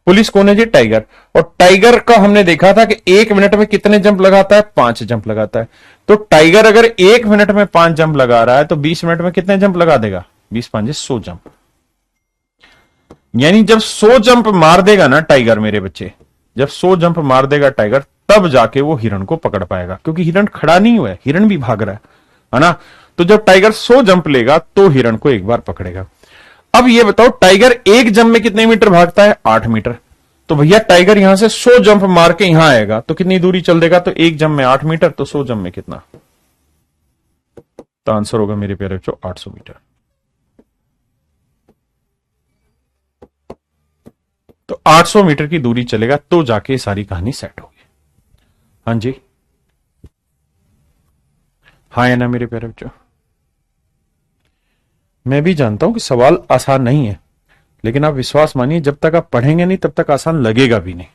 पुलिस कौन है जी? टाइगर। और टाइगर का हमने देखा था कि 1 मिनट में कितने जंप लगाता है? 5 जंप लगाता है। तो टाइगर अगर 1 मिनट में 5 जंप लगा रहा है तो 20 मिनट में कितने जंप लगा देगा? 20 5 100 जंप। यानी जब 100 जंप मार देगा ना टाइगर मेरे बच्चे, जब 100 जंप मार देगा टाइगर, तब जाके वो हिरण को पकड़ पाएगा, क्योंकि हिरण खड़ा नहीं हुआ है, हिरण भी भाग रहा है ना। तो जब टाइगर 100 जंप लेगा तो हिरण को एक बार पकड़ेगा। अब ये बताओ टाइगर एक जंप में कितने मीटर भागता है? 8 मीटर। तो भैया टाइगर यहां से 100 जंप मार के यहां आएगा तो कितनी दूरी चल देगा? तो एक जंप में 8 मीटर, तो 100 जंप में कितना? तो आंसर होगा मेरे प्यारे बच्चों 800 मीटर। तो 800 मीटर की दूरी चलेगा तो जाके सारी कहानी सेट होगी। हाँ जी, हाँ है ना मेरे प्यारे बच्चों? मैं भी जानता हूं कि सवाल आसान नहीं है, लेकिन आप विश्वास मानिए जब तक आप पढ़ेंगे नहीं तब तक आसान लगेगा भी नहीं।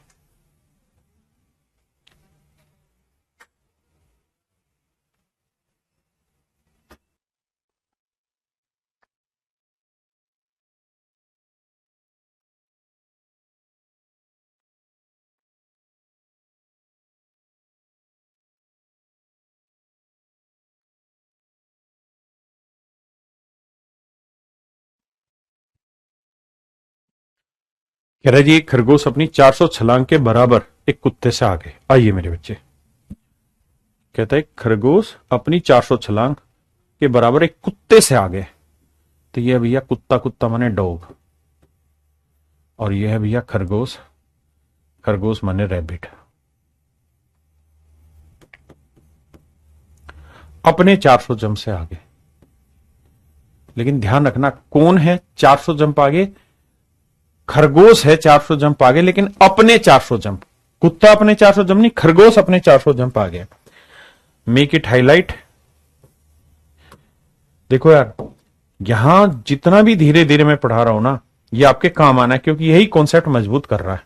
कह रहा जी एक खरगोश अपनी 400 छलांग के बराबर एक कुत्ते से आगे। आइए मेरे बच्चे, कहता है खरगोश अपनी 400 छलांग के बराबर एक कुत्ते से आगे। तो यह भैया कुत्ता, कुत्ता माने डॉग, और यह है भैया खरगोश, खरगोश माने रैबिट। अपने 400 जंप से आगे। लेकिन ध्यान रखना कौन है 400 जंप आगे? खरगोश है 400 जंप आगे, लेकिन अपने 400 जंप। कुत्ता अपने 400 जंप नहीं, खरगोश अपने 400 जंप आगे। Make it highlight. देखो यार, यहां जितना भी धीरे धीरे मैं पढ़ा रहा हूं ना, ये आपके काम आना है, क्योंकि यही कॉन्सेप्ट मजबूत कर रहा है।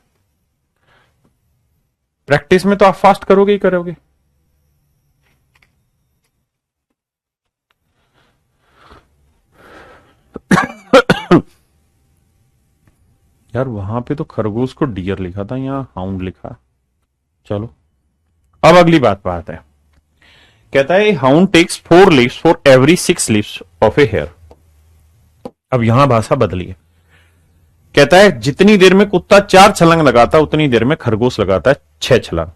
प्रैक्टिस में तो आप फास्ट करोगे ही करोगे। यार वहां पे तो खरगोश को डियर लिखा था, यहां हाउंड लिखा। चलो अब अगली बात पर आते हैं। कहता है hound takes 4 leaves for every 6 leaves of a hare. अब यहां भाषा बदली है। कहता है जितनी देर में कुत्ता 4 छलांग लगाता है उतनी देर में खरगोश लगाता है 6 छलांग।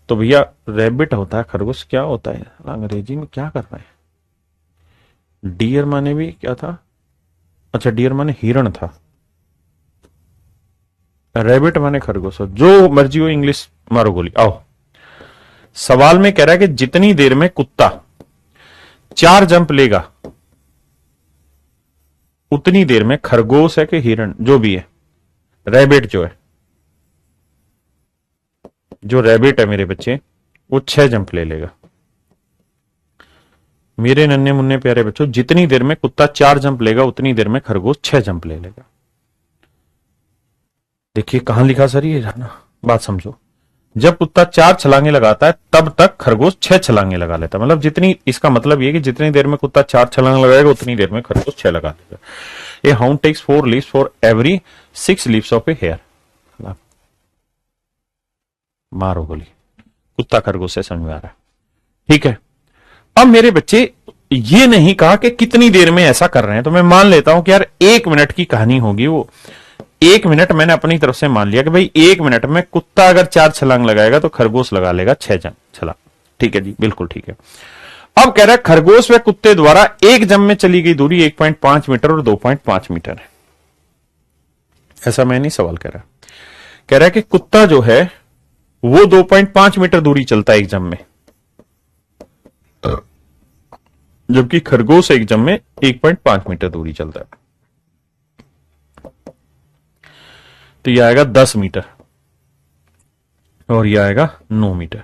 तो भैया रैबिट होता है, खरगोश क्या होता है? अंग्रेजी में क्या कर रहा है? डियर माने भी क्या था? अच्छा, डियर माने हिरण था, रैबिट माने खरगोश। जो मर्जी हो इंग्लिश मारो गोली। आओ, सवाल में कह रहा है कि जितनी देर में कुत्ता 4 जंप लेगा उतनी देर में खरगोश है कि हिरण, जो भी है, रैबिट जो है, जो रैबिट है मेरे बच्चे, वो 6 जंप ले लेगा। मेरे नन्हे मुन्ने प्यारे बच्चों, जितनी देर में कुत्ता 4 जंप लेगा उतनी देर में खरगोश 6 जंप ले लेगा। देखिए कहां लिखा सर, ये जाना बात समझो। जब कुत्ता 4 छलांगे लगाता है तब तक खरगोश 6 छलांगे लगा लेता है। मतलब जितनी, इसका मतलब ये कि जितनी देर में कुत्ता 4 छलांग लगाएगा उतनी देर में खरगोश 6 लगा देगा। A hound takes 4 leaves for every 6 leaves of a hare. मारो गोली, कुत्ता खरगोश से समझ में आ रहा है? ठीक है। अब मेरे बच्चे ये नहीं कहा कि कितनी देर में ऐसा कर रहे हैं। तो मैं मान लेता हूं कि यार 1 मिनट की कहानी होगी वो। 1 मिनट मैंने अपनी तरफ से मान लिया कि भाई 1 मिनट में कुत्ता अगर 4 छलांग लगाएगा तो खरगोश लगा लेगा 6 छलांग। ठीक है जी, बिल्कुल ठीक है। अब कह रहा है खरगोश व कुत्ते द्वारा एक जंप में चली गई दूरी 1.5 मीटर और 2.5 मीटर है। ऐसा मैं नहीं सवाल कर रहा, कह रहा है कि कुत्ता जो है वो 2.5 मीटर दूरी चलता है एक जंप में, जबकि खरगोश एक जंप में 1.5 मीटर दूरी चलता है। तो यह आएगा 10 मीटर और यह आएगा 9 मीटर।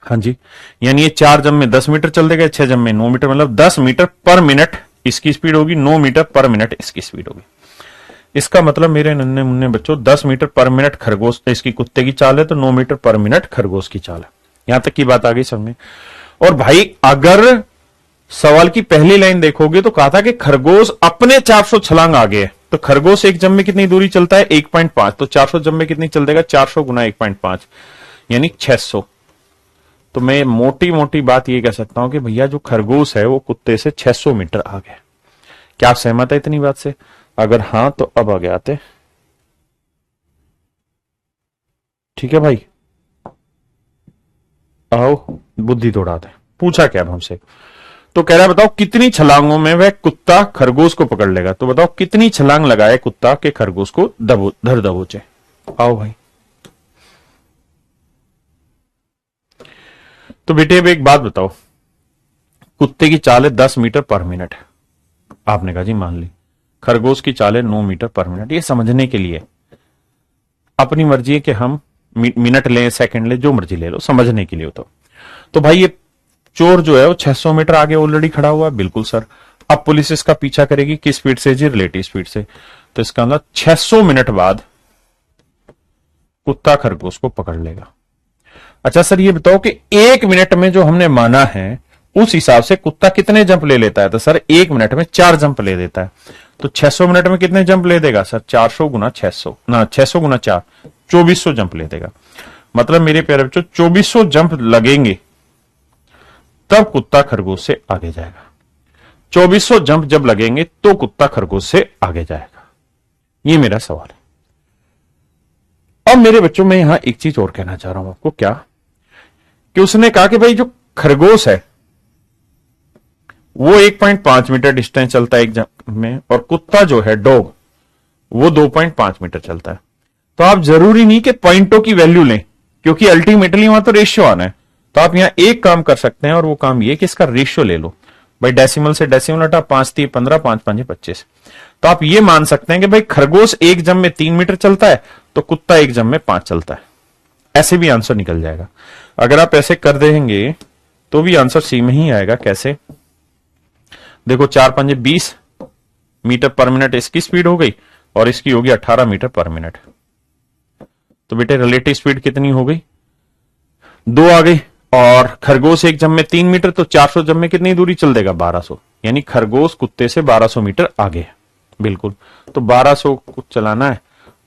हाँ जी, यानी ये 4 जंप में 10 मीटर चल देगा, 6 जंप में 9 मीटर, मतलब 10 मीटर पर मिनट इसकी स्पीड होगी, 9 मीटर पर मिनट इसकी स्पीड होगी। इसका मतलब मेरे नन्हे मुन्ने बच्चों 10 मीटर पर मिनट खरगोश इसकी कुत्ते की चाल है, तो 9 मीटर पर मिनट खरगोश की चाल है। यहां तक की बात आ गई समझ। और भाई अगर सवाल की पहली लाइन देखोगे तो कहा था कि खरगोश अपने 400 छलांग आगे है, तो खरगोश एक जंप में कितनी दूरी चलता है 1.5, तो 400 जंप में कितनी चल देगा 400 गुना 1.5 यानी 600। तो मैं मोटी मोटी बात ये कह सकता हूं कि भैया जो खरगोश है वो कुत्ते से 600 मीटर आगे है। क्या आप सहमत है इतनी बात से? अगर हां तो अब आगे आते। ठीक है भाई, आओ बुद्धि दौड़ाते। पूछा क्या अब हमसे, तो कह रहा है बताओ कितनी छलांगों में वह कुत्ता खरगोश को पकड़ लेगा। तो बताओ कितनी छलांग लगाए कुत्ता के खरगोश को धर दबोचे। आओ भाई। तो बेटे अब एक बात बताओ, कुत्ते की चाल है 10 मीटर पर मिनट, आपने कहा जी मान ली। खरगोश की चाल है 9 मीटर पर मिनट। ये समझने के लिए अपनी मर्जी है कि हम मिनट लें सेकंड लें जो मर्जी ले लो, समझने के लिए हो तो भाई ये चोर जो है वो 600 मीटर आगे ऑलरेडी खड़ा हुआ है। बिल्कुल सर। अब पुलिस इसका पीछा करेगी किस स्पीड से जी? रिलेटिव स्पीड से। तो इसका मतलब 600 मिनट बाद कुत्ता खरगोश को पकड़ लेगा। अच्छा सर ये बताओ कि 1 मिनट में जो हमने माना है उस हिसाब से कुत्ता कितने जंप ले लेता है? तो सर 1 मिनट में 4 जंप ले देता है। तो 600 मिनट में कितने जंप ले देगा सर? 400 गुना 600 ना 600 गुना 4 2400 जंप ले देगा। मतलब मेरे प्यारे बच्चों 2400 जंप लगेंगे तब कुत्ता खरगोश से आगे जाएगा। 2400 जंप जब लगेंगे तो कुत्ता खरगोश से आगे जाएगा। ये मेरा सवाल है। अब मेरे बच्चों में यहां एक चीज और कहना चाह रहा हूं आपको। क्या कि उसने कहा कि भाई जो खरगोश है वो 1.5 मीटर डिस्टेंस चलता है एक जंप में, और कुत्ता जो है डॉग वो 2.5 मीटर चलता है। तो आप जरूरी नहीं कि पॉइंटों की वैल्यू लें, क्योंकि अल्टीमेटली वहां तो रेशियो आना है। तो आप यहां एक काम कर सकते हैं, और वो काम ये कि इसका रेशियो ले लो। भाई डेसिमल से डेसिमल हटा, 5 3 15, 5 5 25। तो आप ये मान सकते हैं कि भाई खरगोश एक जंप में 3 मीटर चलता है तो कुत्ता एक जंप में 5 चलता है। ऐसे भी आंसर निकल जाएगा। अगर आप ऐसे कर देंगे तो भी आंसर सी में ही आएगा। कैसे? देखो 4 5 20 मीटर पर मिनट इसकी स्पीड हो गई और इसकी होगी 18 मीटर पर मिनट। तो बेटे रिलेटिव स्पीड कितनी हो गई? 2 आ गई। और खरगोश एक जंप में 3 मीटर, तो 400 जंप में कितनी दूरी चल देगा? 1200। यानी खरगोश कुत्ते से 1200 मीटर आगे है। बिल्कुल। तो 1200 को चलाना है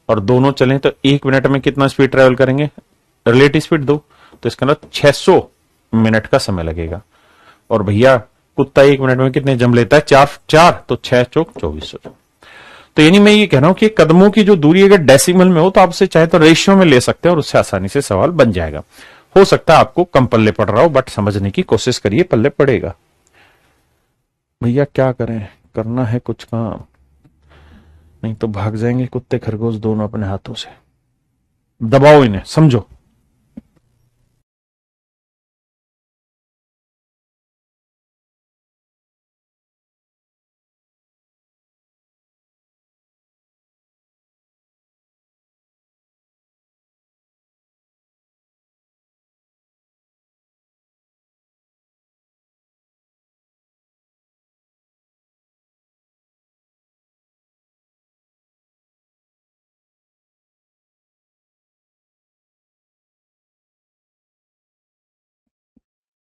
और दोनों चलें तो 1 मिनट में कितना स्पीड ट्रेवल करेंगे? रिलेटिव स्पीड 2, तो इसका मतलब 600 मिनट का समय लगेगा। और भैया कुत्ता 1 मिनट में कितने जंप लेता है? 4 तो 6 चौक 2400। तो यानी मैं ये कह रहा हूं कि कदमों की जो दूरी अगर डेसिमल में हो तो आप उसे चाहे तो रेशियो में ले सकते हैं और उससे आसानी से सवाल बन जाएगा। हो सकता है आपको कम पल्ले पड़ रहा हो, बट समझने की कोशिश करिए, पल्ले पड़ेगा। भैया क्या करें, करना है कुछ काम, नहीं तो भाग जाएंगे कुत्ते खरगोश दोनों अपने हाथों से। दबाओ इन्हें, समझो।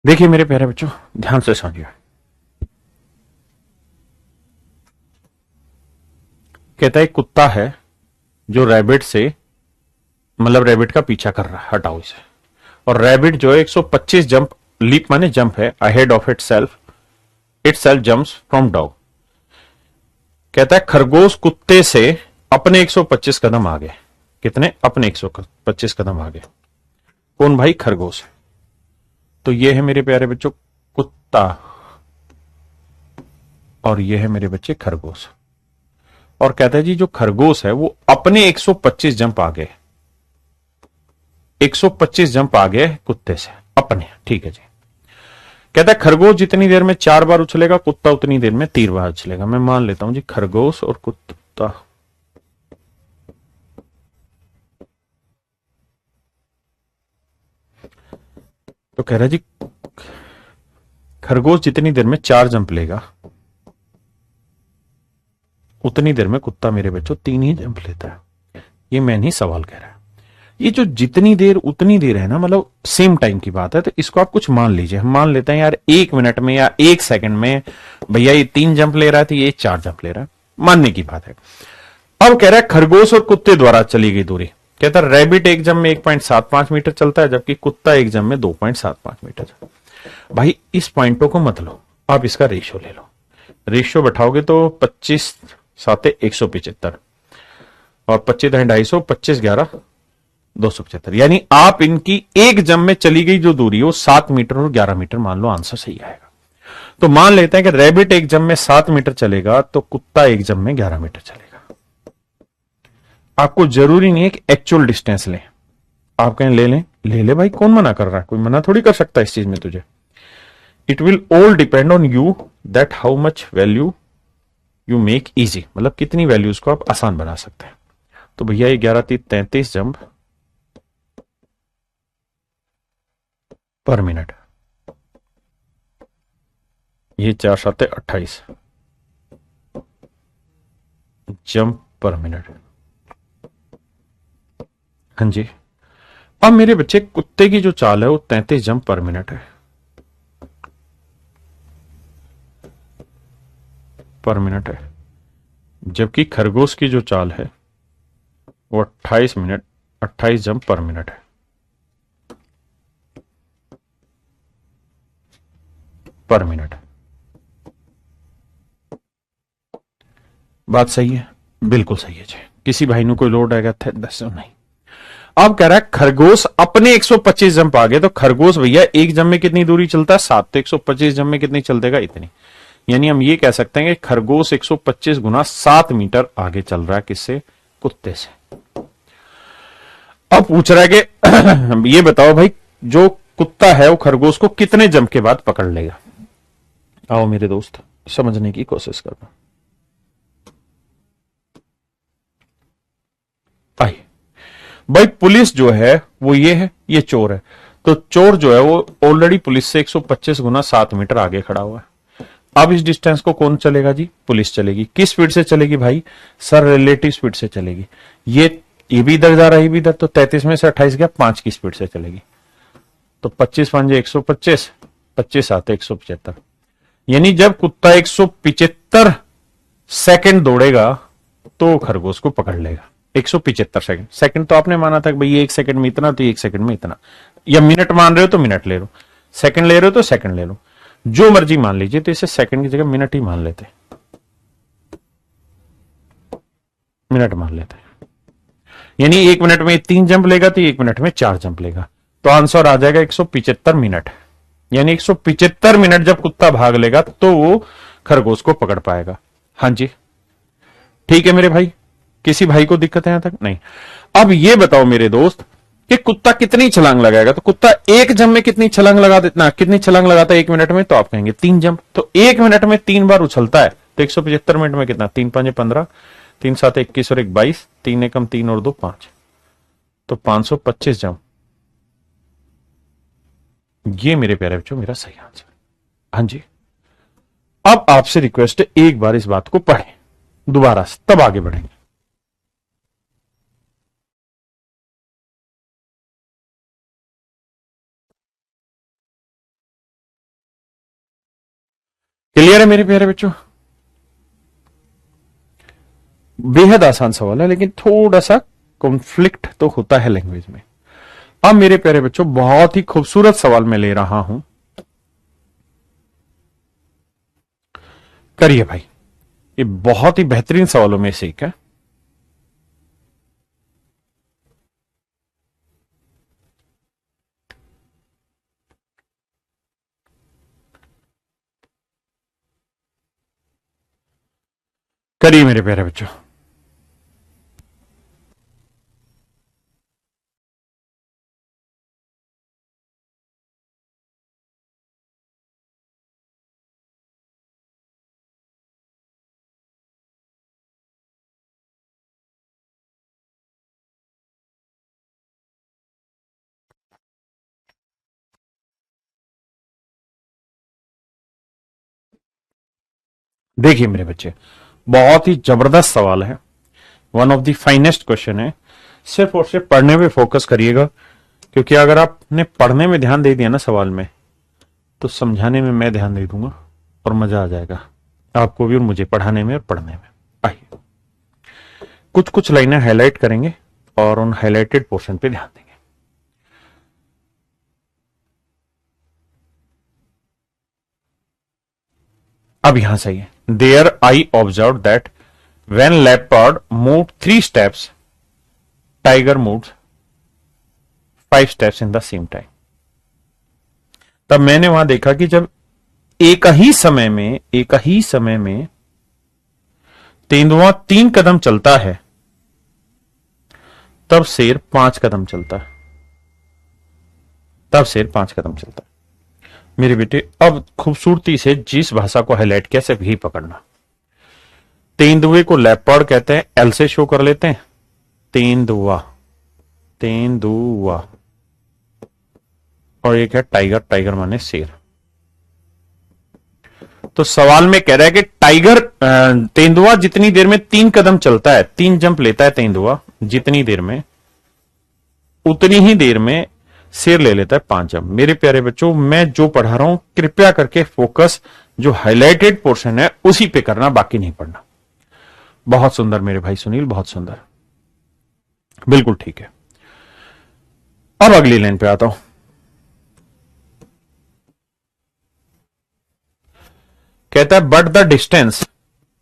देखिए मेरे प्यारे बच्चों, ध्यान से समझिए। कहता है कुत्ता है जो रैबिट से, मतलब रैबिट का पीछा कर रहा है, हटाओ इसे। और रैबिट जो है 125 जंप लीप माने जंप है, ahead of it self jumps from dog. कहता है खरगोश कुत्ते से अपने 125 कदम आगे। कितने? अपने 125 कदम आगे। कौन भाई? खरगोश। तो ये है मेरे प्यारे बच्चों कुत्ता, और ये है मेरे बच्चे खरगोश। और कहता है जी जो खरगोश है वो अपने 125 जंप आगे, 125 जंप आगे कुत्ते से अपने। ठीक है जी। कहता है खरगोश जितनी देर में 4 बार उछलेगा, कुत्ता उतनी देर में 3 बार उछलेगा। मैं मान लेता हूं जी खरगोश और कुत्ता। तो कह रहा है जी खरगोश जितनी देर में 4 जंप लेगा, उतनी देर में कुत्ता मेरे बच्चों 3 ही जंप लेता है। ये मैं नहीं, सवाल कह रहा है। ये जो जितनी देर उतनी देर है ना, मतलब सेम टाइम की बात है। तो इसको आप कुछ मान लीजिए, हम मान लेते हैं यार 1 मिनट में या 1 सेकंड में भैया ये 3 जंप ले रहा है तो ये 4 जंप ले रहा है, मानने की बात है। अब कह रहा है खरगोश और कुत्ते द्वारा चली गई दूरी। कहता है रैबिट एक जंप में 1.75 मीटर चलता है, जबकि कुत्ता एक जंप में 2.75 मीटर। भाई इस पॉइंटों को मत लो, आप इसका रेशियो ले लो। रेशियो बैठाओगे तो 25 साते 175 और 25 250, 25 11 275। यानी आप इनकी एक जंप में चली गई जो दूरी है वो 7 मीटर और 11 मीटर मान लो, आंसर सही आएगा। तो मान लेते हैं कि रैबिट एक जंप में 7 मीटर चलेगा तो कुत्ता एक जंप में 11 मीटर चलेगा। आपको जरूरी नहीं है कि एक्चुअल डिस्टेंस लें, आप कहें ले लें, ले ले भाई, कौन मना कर रहा है? कोई मना थोड़ी कर सकता है इस चीज में तुझे। It will all depend on you that how much value you make easy, मतलब कितनी वैल्यूज को आप आसान बना सकते हैं। तो भैया ये 11 3 33 जंप पर मिनट, ये 4 7 28 जंप पर मिनट। हाँ जी। अब मेरे बच्चे कुत्ते की जो चाल है वो 33 जंप पर मिनट है, पर मिनट है। जबकि खरगोश की जो चाल है वो 28 जंप पर मिनट है, पर मिनट। बात सही है? बिल्कुल सही है जी। किसी भाई ने कोई लोड आएगा थे 10 नहीं। अब कह रहा है खरगोश अपने 125 जंप आगे। तो खरगोश भैया एक जंप में कितनी दूरी चलता है? 7। तो 125 जंप में कितनी चल देगा? इतनी। यानी हम ये कह सकते हैं कि खरगोश 125 गुना 7 मीटर आगे चल रहा है। किससे? कुत्ते से। अब पूछ रहा है कि ये बताओ भाई जो कुत्ता है वो खरगोश को कितने जंप के बाद पकड़ लेगा? आओ मेरे दोस्त समझने की कोशिश करना। आई भाई पुलिस जो है वो ये है, ये चोर है। तो चोर जो है वो ऑलरेडी पुलिस से 125 गुना 7 मीटर आगे खड़ा हुआ है। अब इस डिस्टेंस को कौन चलेगा जी? पुलिस चलेगी। किस स्पीड से चलेगी भाई? सर रिलेटिव स्पीड से चलेगी। ये भी इधर जा रहा है, ये भी इधर। तो 33 में से 28 गया, 5 की स्पीड से चलेगी। तो 25 5 125, 25 आते 175। यानी जब कुत्ता 175 सेकंड दौड़ेगा तो खरगोश को पकड़ लेगा। 175 सेकंड। सेकंड तो आपने माना था कि भाई 1 सेकंड में इतना, तो 1 सेकंड में इतना। या मिनट मान रहे हो तो मिनट ले लो, सेकंड ले रहे हो तो सेकंड ले लो, जो मर्जी मान लीजिए। तो इसे सेकंड की जगह मिनट ही मान लेते, मिनट मान लेते। यानी 1 मिनट में 3 जंप लेगा तो 1 मिनट में 4 जंप लेगा। तो आंसर आ जाएगा 175 मिनट। यानी 175 मिनट जब कुत्ता भाग लेगा तो वो खरगोश को पकड़ पाएगा। हाँ जी ठीक है मेरे भाई। किसी भाई को दिक्कत है यहां तक? नहीं। अब ये बताओ मेरे दोस्त कि कुत्ता कितनी छलांग लगाएगा? तो कुत्ता एक जंप में कितनी छलांग लगा देता, कितनी छलांग लगाता है 1 मिनट में? तो आप कहेंगे 3 जंप। तो 1 मिनट में 3 बार उछलता है तो 175 मिनट में कितना? 3 5 15, 3 7 21 और 1 22, 3 एकम 3 और 2 5, तो 525 जंप। ये मेरे प्यारे बच्चों मेरा सही आंसर। हाँ जी। अब आपसे रिक्वेस्ट है एक बार इस बात को पढ़ें दोबारा से, तब आगे बढ़ेंगे। क्लियर है मेरे प्यारे बच्चों? बेहद आसान सवाल है लेकिन थोड़ा सा कॉन्फ्लिक्ट तो होता है लैंग्वेज में। अब मेरे प्यारे बच्चों बहुत ही खूबसूरत सवाल मैं ले रहा हूं करिए भाई, ये बहुत ही बेहतरीन सवालों में से एक है। करिए मेरे प्यारे बच्चों। देखिए मेरे बच्चे, बहुत ही जबरदस्त सवाल है, one of the finest question है। सिर्फ और सिर्फ पढ़ने पे फोकस करिएगा, क्योंकि अगर आपने पढ़ने में ध्यान दे दिया ना सवाल में, तो समझाने में मैं ध्यान दे दूंगा और मजा आ जाएगा आपको भी और मुझे, पढ़ाने में और पढ़ने में। आइए कुछ कुछ लाइनें हाईलाइट करेंगे और उन हाईलाइटेड पोर्शन पे ध्यान देंगे। अब यहां सही है, there I observe that when leopard move 3 steps, tiger moves 5 steps in the same time. तब मैंने वहां देखा कि जब एक ही समय में तेंदुआ 3 कदम चलता है, तब शेर 5 कदम चलता है। मेरे बेटे, अब खूबसूरती से जिस भाषा को हाईलाइट किया सिर्फ यही पकड़ना। तेंदुए को लेपर्ड कहते हैं, एल से शो कर लेते हैं, तेंदुआ, और एक है टाइगर, टाइगर माने शेर। तो सवाल में कह रहा है कि तेंदुआ जितनी देर में 3 कदम चलता है, 3 जंप लेता है तेंदुआ जितनी देर में, उतनी ही देर में शेर ले लेता है 5 जंप। मेरे प्यारे बच्चों, मैं जो पढ़ा रहा हूं कृपया करके फोकस जो हाईलाइटेड पोर्शन है उसी पे करना, बाकी नहीं पढ़ना। बहुत सुंदर मेरे भाई सुनील, बहुत सुंदर, बिल्कुल ठीक है। अब अगली लाइन पे आता हूं। कहता है but the distance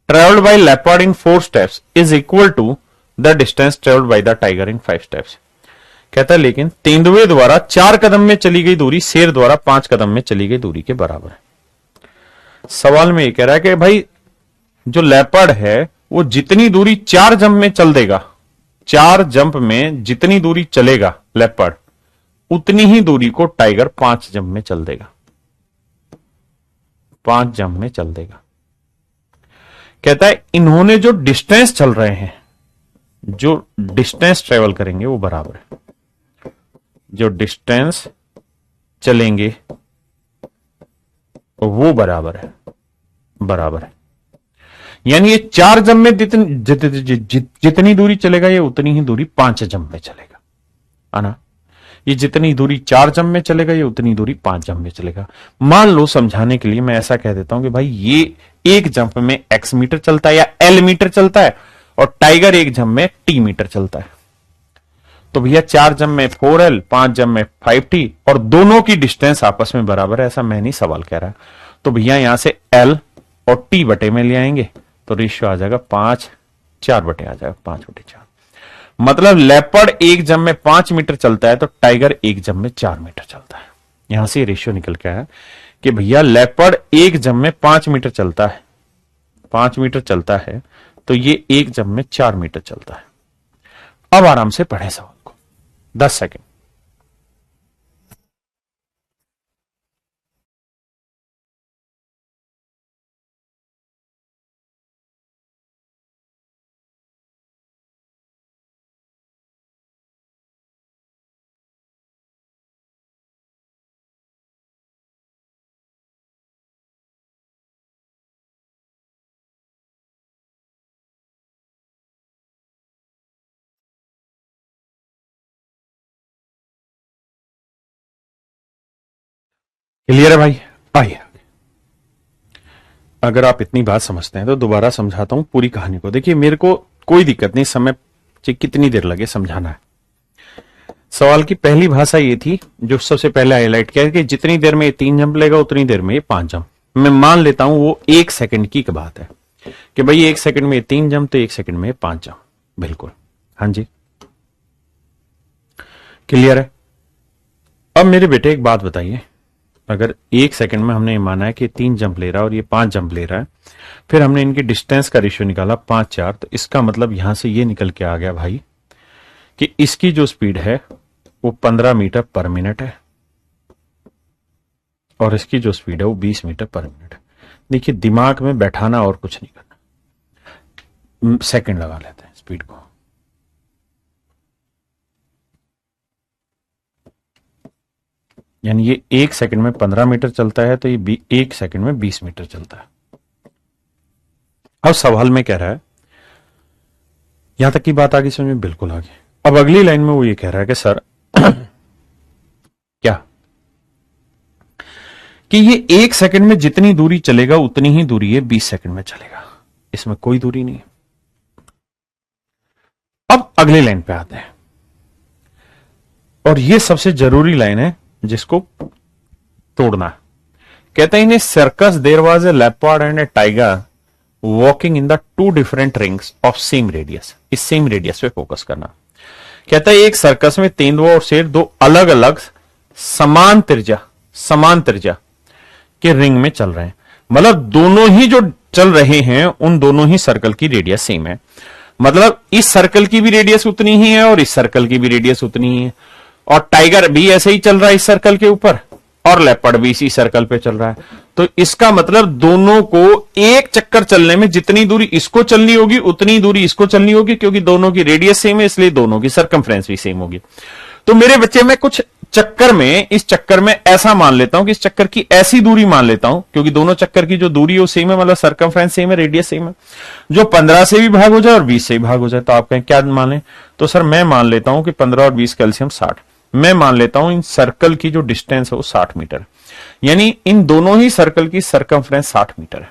travelled by leopard in 4 steps is equal to the distance travelled by the tiger in 5 steps. कहता है लेकिन तेंदुए द्वारा 4 कदम में चली गई दूरी शेर द्वारा 5 कदम में चली गई दूरी के बराबर है। सवाल में यह कह रहा है कि भाई जो लेपर्ड है वो जितनी दूरी 4 जंप में चल देगा, 4 जंप में जितनी दूरी चलेगा लेपर्ड, उतनी ही दूरी को टाइगर 5 जंप में चल देगा। 5 जंप में चल देगा। कहता है इन्होंने जो डिस्टेंस चल रहे हैं, जो डिस्टेंस ट्रेवल करेंगे वो बराबर है, जो डिस्टेंस चलेंगे वो बराबर है। यानी ये 4 जंप में जितनी दूरी चलेगा, ये उतनी ही दूरी 5 जंप में चलेगा, है ना। ये जितनी दूरी 4 जंप में चलेगा, ये उतनी दूरी 5 जंप में चलेगा। मान लो समझाने के लिए मैं ऐसा कह देता हूं कि भाई ये एक जंप में x मीटर चलता है या l मीटर चलता है, और टाइगर एक जंप में t मीटर चलता है। तो भैया 4 जंप में 4l, 5 जंप में 5t, और दोनों की डिस्टेंस आपस में बराबर है, ऐसा मैं नहीं सवाल कह रहा। तो भैया यहां से l और t बटे में ले आएंगे, तो रेशियो आ जाएगा 5/4 बटे आ जाएगा 5/4। मतलब लेपर्ड एक जंप में 5 मीटर चलता है, तो टाइगर एक जंप में 4 मीटर चलता है। यहां से रेशियो निकल के आया कि भैया लेपर्ड एक जंप में 5 मीटर चलता है, 5 मीटर चलता है, तो ये एक जंप में 4 मीटर चलता है। अब आराम से पढ़े सवाल को, 10 सेकेंड। क्लियर है भाई? आइए, अगर आप इतनी बात समझते हैं तो दोबारा समझाता हूं पूरी कहानी को। देखिए मेरे को कोई दिक्कत नहीं, समय कितनी देर लगे समझाना है। सवाल की पहली भाषा ये थी जो सबसे पहले हाईलाइट किया कि जितनी देर में ये 3 जंप लेगा उतनी देर में ये 5 जंप। मैं मान लेता हूं वो 1 सेकंड की बात है कि भाई 1 सेकंड में 3 जंप तो 1 सेकंड में 5 जंप, बिल्कुल। हाँ जी, क्लियर है। अब मेरे बेटे एक बात बताइए, अगर 1 सेकंड में हमने माना है कि 3 जंप ले रहा है और ये 5 जंप ले रहा है, फिर हमने इनकी डिस्टेंस का रेशियो निकाला 5-4, तो इसका मतलब यहां से ये निकल के आ गया भाई कि इसकी जो स्पीड है वो 15 मीटर पर मिनट है और इसकी जो स्पीड है वो 20 मीटर पर मिनट है। देखिए, दिमाग में बैठाना और कुछ नहीं करना, सेकंड लगा लेते हैं स्पीड को। यानी ये 1 सेकंड में 15 मीटर चलता है तो ये 1 सेकंड में 20 मीटर चलता है। अब सवाल में कह रहा है, यहां तक की बात आगे समझ में? बिल्कुल आगे। अब अगली लाइन में वो ये कह रहा है कि सर क्या कि ये 1 सेकंड में जितनी दूरी चलेगा उतनी ही दूरी है 20 सेकंड में चलेगा, इसमें कोई दूरी नहीं है। अब अगली लाइन पे आते हैं और ये सबसे जरूरी लाइन है जिसको तोड़ना है। कहते हैं in a circus there was a leopard and a tiger walking in the 2 different rings of same radius. इस सेम रेडियस पे फोकस करना। कहता है एक सर्कस में तेंदुआ और शेर 2 अलग अलग समान त्रिज्या के रिंग में चल रहे हैं। मतलब दोनों ही जो चल रहे हैं उन दोनों ही सर्कल की रेडियस सेम है। मतलब इस सर्कल की भी रेडियस उतनी ही है और इस सर्कल की भी रेडियस उतनी ही है। और टाइगर भी ऐसे ही चल रहा है इस सर्कल के ऊपर और लेपर्ड भी इसी सर्कल पे चल रहा है। तो इसका मतलब दोनों को एक चक्कर चलने में जितनी दूरी इसको चलनी होगी उतनी दूरी इसको चलनी होगी, क्योंकि दोनों की रेडियस सेम है इसलिए दोनों की सरकमफ्रेंस भी सेम होगी। तो मेरे बच्चे, मैं कुछ चक्कर में, इस चक्कर में ऐसा मान लेता हूं कि इस चक्कर की ऐसी दूरी मान लेता हूं, क्योंकि दोनों चक्कर की जो दूरी है वो सेम है, मतलब सरकमफ्रेंस सेम है, रेडियस सेम है, जो 15 से भी भाग हो जाए और 20 से भी भाग हो जाए। तो आप कहें क्या मान लें? तो सर मैं मान लेता हूं कि 15 और 20 कैल्सियम 60। मैं मान लेता हूं इन सर्कल की जो डिस्टेंस है वो 60 मीटर, यानी इन दोनों ही सर्कल की सरकमफ्रेंस 60 मीटर है।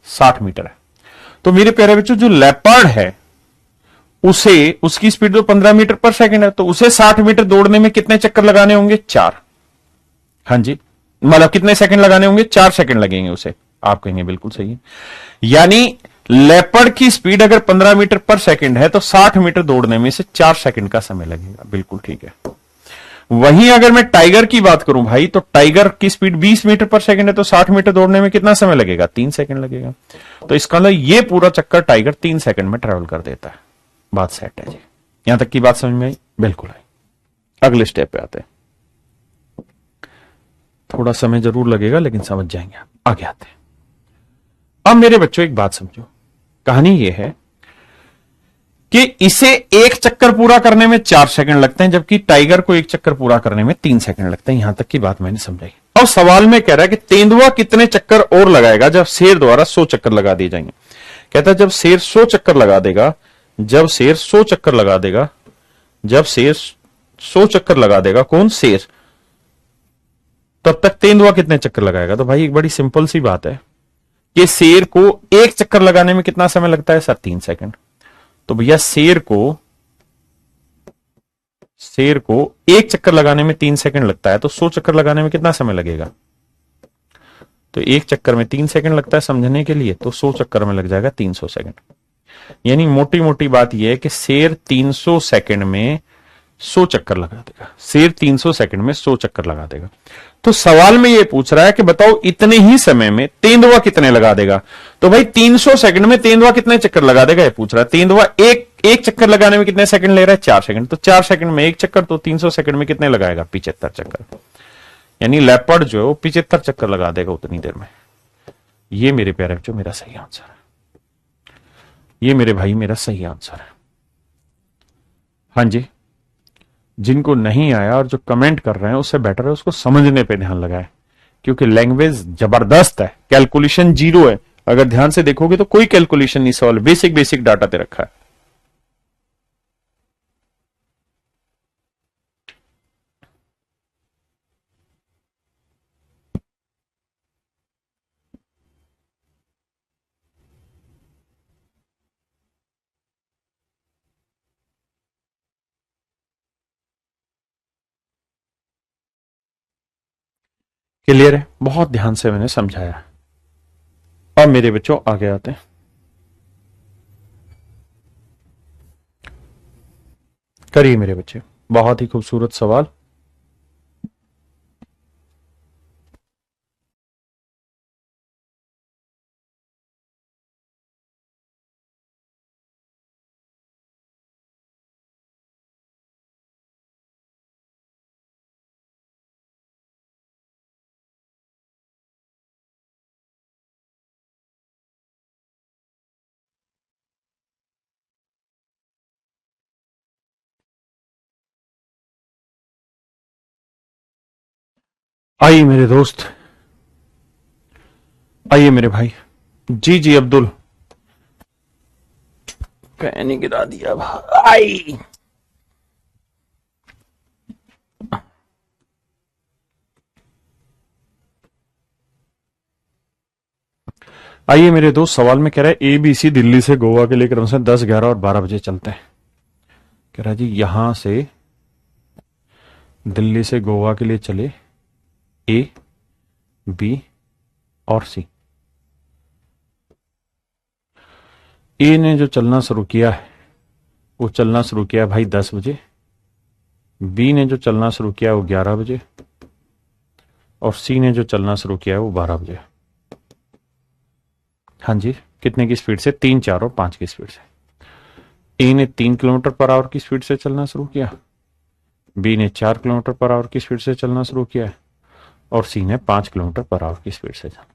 60 मीटर है। तो मेरे प्यारे बच्चों, जो लेपर्ड है उसे, उसकी स्पीड तो 15 मीटर पर सेकंड है, तो उसे 60 मीटर दौड़ने में कितने चक्कर लगाने होंगे? 4। हाँ जी, मतलब कितने सेकंड लगाने होंगे? 4 सेकंड लगेंगे उसे। आप कहेंगे बिल्कुल सही है। यानी लेपर्ड की स्पीड अगर 15 मीटर पर सेकंड है तो 60 मीटर दौड़ने में से 4 सेकंड का समय लगेगा। बिल्कुल ठीक है। वहीं अगर मैं टाइगर की बात करूं भाई, तो टाइगर की स्पीड 20 मीटर पर सेकंड है तो 60 मीटर दौड़ने में कितना समय लगेगा? 3 सेकंड लगेगा। तो इसका मतलब ये पूरा चक्कर टाइगर 3 सेकंड में ट्रेवल कर देता है। बात सेट है जी। यहां तक की बात समझ में आई? बिल्कुल आई। अगले स्टेप पे आते हैं। थोड़ा समय जरूर लगेगा लेकिन समझ जाएंगे आप। आगे आते हैं। अब मेरे बच्चों एक बात समझो, कहानी यह है कि इसे एक चक्कर पूरा करने में 4 सेकंड लगते हैं, जबकि टाइगर को एक चक्कर पूरा करने में 3 सेकंड लगते हैं। यहां तक की बात मैंने समझाई। और सवाल में कह रहा है कि तेंदुआ कितने चक्कर और लगाएगा जब शेर द्वारा 100 चक्कर लगा दिए जाएंगे। कहता है जब शेर 100 चक्कर लगा देगा, जब शेर 100 चक्कर लगा देगा, जब शेर 100 चक्कर लगा देगा, कौन? शेर। तब तक तेंदुआ कितने चक्कर लगाएगा? तो भाई एक बड़ी सिंपल सी बात है कि शेर को एक चक्कर लगाने में कितना समय लगता है? Sir 3 second. तो भैया शेर को एक चक्कर लगाने में 3 सेकंड लगता है, तो 100 चक्कर लगाने में कितना समय लगेगा? तो एक चक्कर में 3 सेकंड लगता है समझने के लिए, तो 100 चक्कर में लग जाएगा 300 सेकंड। यानी मोटी मोटी बात यह है कि शेर 300 सेकंड में 100 चक्कर लगा देगा। शेर 300 सेकंड में 100 चक्कर लगा देगा। तो सवाल में यह पूछ रहा है कि बताओ इतने ही समय में तेंदुआ कितने लगा देगा? तो भाई 300 सेकंड में तेंदुआ कितने चक्कर लगा देगा ये पूछ रहा है। तेंदुआ एक चक्कर लगाने में कितने सेकंड ले रहा है? 4 सेकंड। तो 4 सेकंड में एक चक्कर, तो 300 सेकंड में कितने लगाएगा? 75 चक्कर। यानी लेपर्ड जो है वो 75 चक्कर लगा देगा उतनी देर में। ये मेरे प्यारे बच्चों मेरा सही आंसर है। ये मेरे भाई मेरा सही आंसर है। हाँ जी, जिनको नहीं आया और जो कमेंट कर रहे हैं उससे बेटर है उसको समझने पे ध्यान लगाए, क्योंकि लैंग्वेज जबरदस्त है, कैलकुलेशन 0 है। अगर ध्यान से देखोगे तो कोई कैलकुलेशन नहीं, सवाल बेसिक डाटा दे रखा है। क्लियर है? बहुत ध्यान से मैंने समझाया। अब मेरे बच्चों आगे आते हैं। करिए मेरे बच्चे, बहुत ही खूबसूरत सवाल। आइए मेरे दोस्त, आइए मेरे भाई। जी जी अब्दुल, फैन ही गिरा दिया भाई। आइए मेरे दोस्त, सवाल में कह रहा है ABC दिल्ली से गोवा के लिए क्रम से 10, 11 और 12 बजे चलते हैं। कह रहा है जी यहां से दिल्ली से गोवा के लिए चले A, B और C। ए ने जो चलना शुरू किया है वो चलना शुरू किया है भाई 10 बजे, बी ने जो चलना शुरू किया है वो 11 बजे, और सी ने जो चलना शुरू किया है वो 12 बजे। हाँ जी, कितने की स्पीड से? 3, 4 और 5 की स्पीड से। ए ने 3 किलोमीटर पर आवर की स्पीड से चलना शुरू किया, बी ने 4 किलोमीटर पर आवर की स्पीड से चलना शुरू किया है, और सी ने 5 किलोमीटर पर आवर की स्पीड से चलना।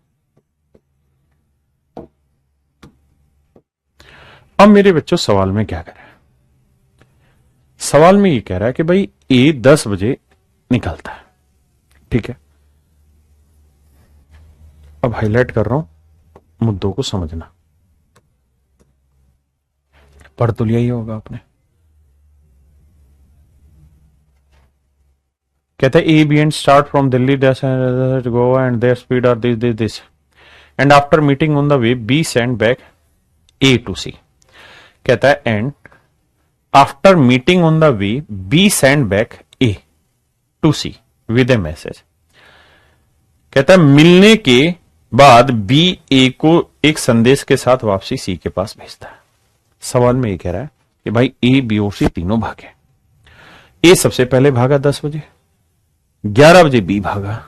अब मेरे बच्चों सवाल में क्या कह रहा है? सवाल में ये कह रहा है कि भाई ए 10 बजे निकलता है, ठीक है। अब हाईलाइट कर रहा हूं, मुद्दों को समझना। पढ़ तो लिया ही होगा आपने। कहता है A B and start from Delhi Goa and their speed are this and after meeting on the way B send back A to C. कहता है and after meeting on the way B send back A to C with a message. कहता है मिलने के बाद बी ए को एक संदेश के साथ वापसी सी के पास भेजता है। सवाल में ये कह रहा है कि भाई ए बी और सी तीनों भागे। ए सबसे पहले भागा 10 बजे, 11 बजे बी भागा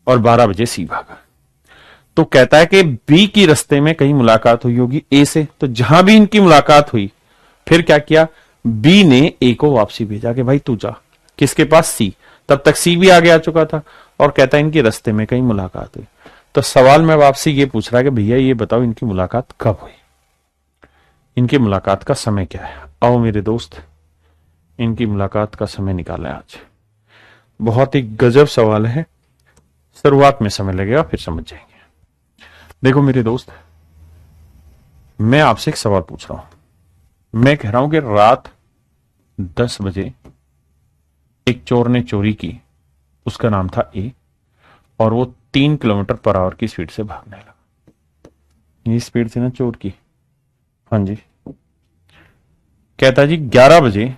और 12 बजे सी भागा। तो कहता है कि बी की रास्ते में कहीं मुलाकात हुई होगी ए से, तो जहां भी इनकी मुलाकात हुई फिर क्या किया, बी ने ए को वापसी भेजा कि भाई तू जा। किसके पास? सी। तब तक सी भी आगे आ चुका था और कहता है इनकी रास्ते में कहीं मुलाकात हुई। तो सवाल में आपसे ये पूछ रहा है कि भैया ये बताओ इनकी मुलाकात कब हुई, इनकी मुलाकात का समय क्या है। आओ मेरे दोस्त, इनकी मुलाकात का समय निकालें आज। बहुत ही गजब सवाल है, शुरुआत में समय लगेगा फिर समझ जाएंगे। देखो मेरे दोस्त, मैं आपसे एक सवाल पूछ रहा हूं। मैं कह रहा हूं कि रात 10 बजे एक चोर ने चोरी की, उसका नाम था ए, और वो 3 किलोमीटर पर आवर की स्पीड से भागने लगा। ये स्पीड थी ना चोर की। हाँ जी। कहता जी 11 बजे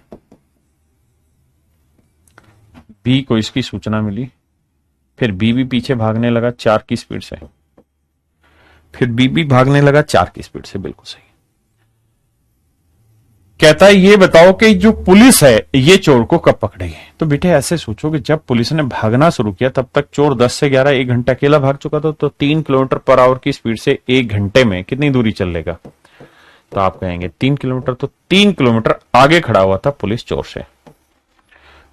बी को इसकी सूचना मिली, फिर बी भी पीछे भागने लगा 4 की स्पीड से, फिर बी भी भागने लगा 4 की स्पीड से। बिल्कुल सही। कहता है ये बताओ कि जो पुलिस है ये चोर को कब पकड़ेगी। तो बेटे ऐसे सोचो कि जब पुलिस ने भागना शुरू किया तब तक चोर 10 से 11 1 घंटा अकेला भाग चुका था। तो 3 किलोमीटर पर आवर की स्पीड से 1 घंटे में कितनी दूरी चल लेगा? तो आप कहेंगे 3 किलोमीटर। तो 3 किलोमीटर आगे खड़ा हुआ था पुलिस चोर से,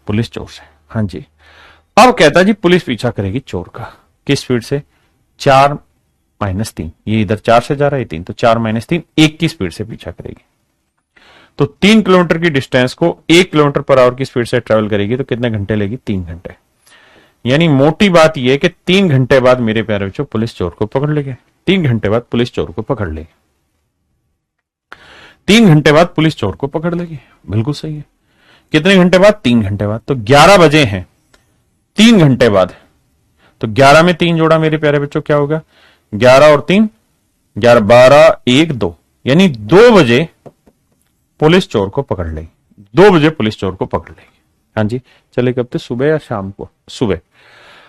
पुलिस चोर से। हाँ जी। अब कहता जी पुलिस पीछा करेगी चोर का, किस स्पीड से? 4 - 3। ये इधर 4 से जा रहा है 3, तो 4 - 3 1 की स्पीड से पीछा करेगी। तो 3 किलोमीटर की डिस्टेंस को 1 किलोमीटर पर आवर की स्पीड से ट्रेवल करेगी तो कितने घंटे लेगी? 3 घंटे। यानी मोटी बात यह है कि 3 घंटे बाद मेरे प्यारे बच्चों पुलिस चोर को पकड़ लेगी। 3 घंटे बाद पुलिस चोर को पकड़ लेगी। 3 घंटे बाद पुलिस चोर को पकड़ लेगी। बिल्कुल सही है। कितने घंटे बाद? 3 घंटे बाद। तो 11 बजे हैं, 3 घंटे बाद। तो 11 में 3 जोड़ा मेरे प्यारे बच्चों क्या होगा? 11 और 3 11, 12, 1, 2, यानी 2 बजे पुलिस चोर को पकड़ लेगी। 2 बजे पुलिस चोर को पकड़ लेगी। हाँ जी। चले कब तक? सुबह या शाम को? सुबह।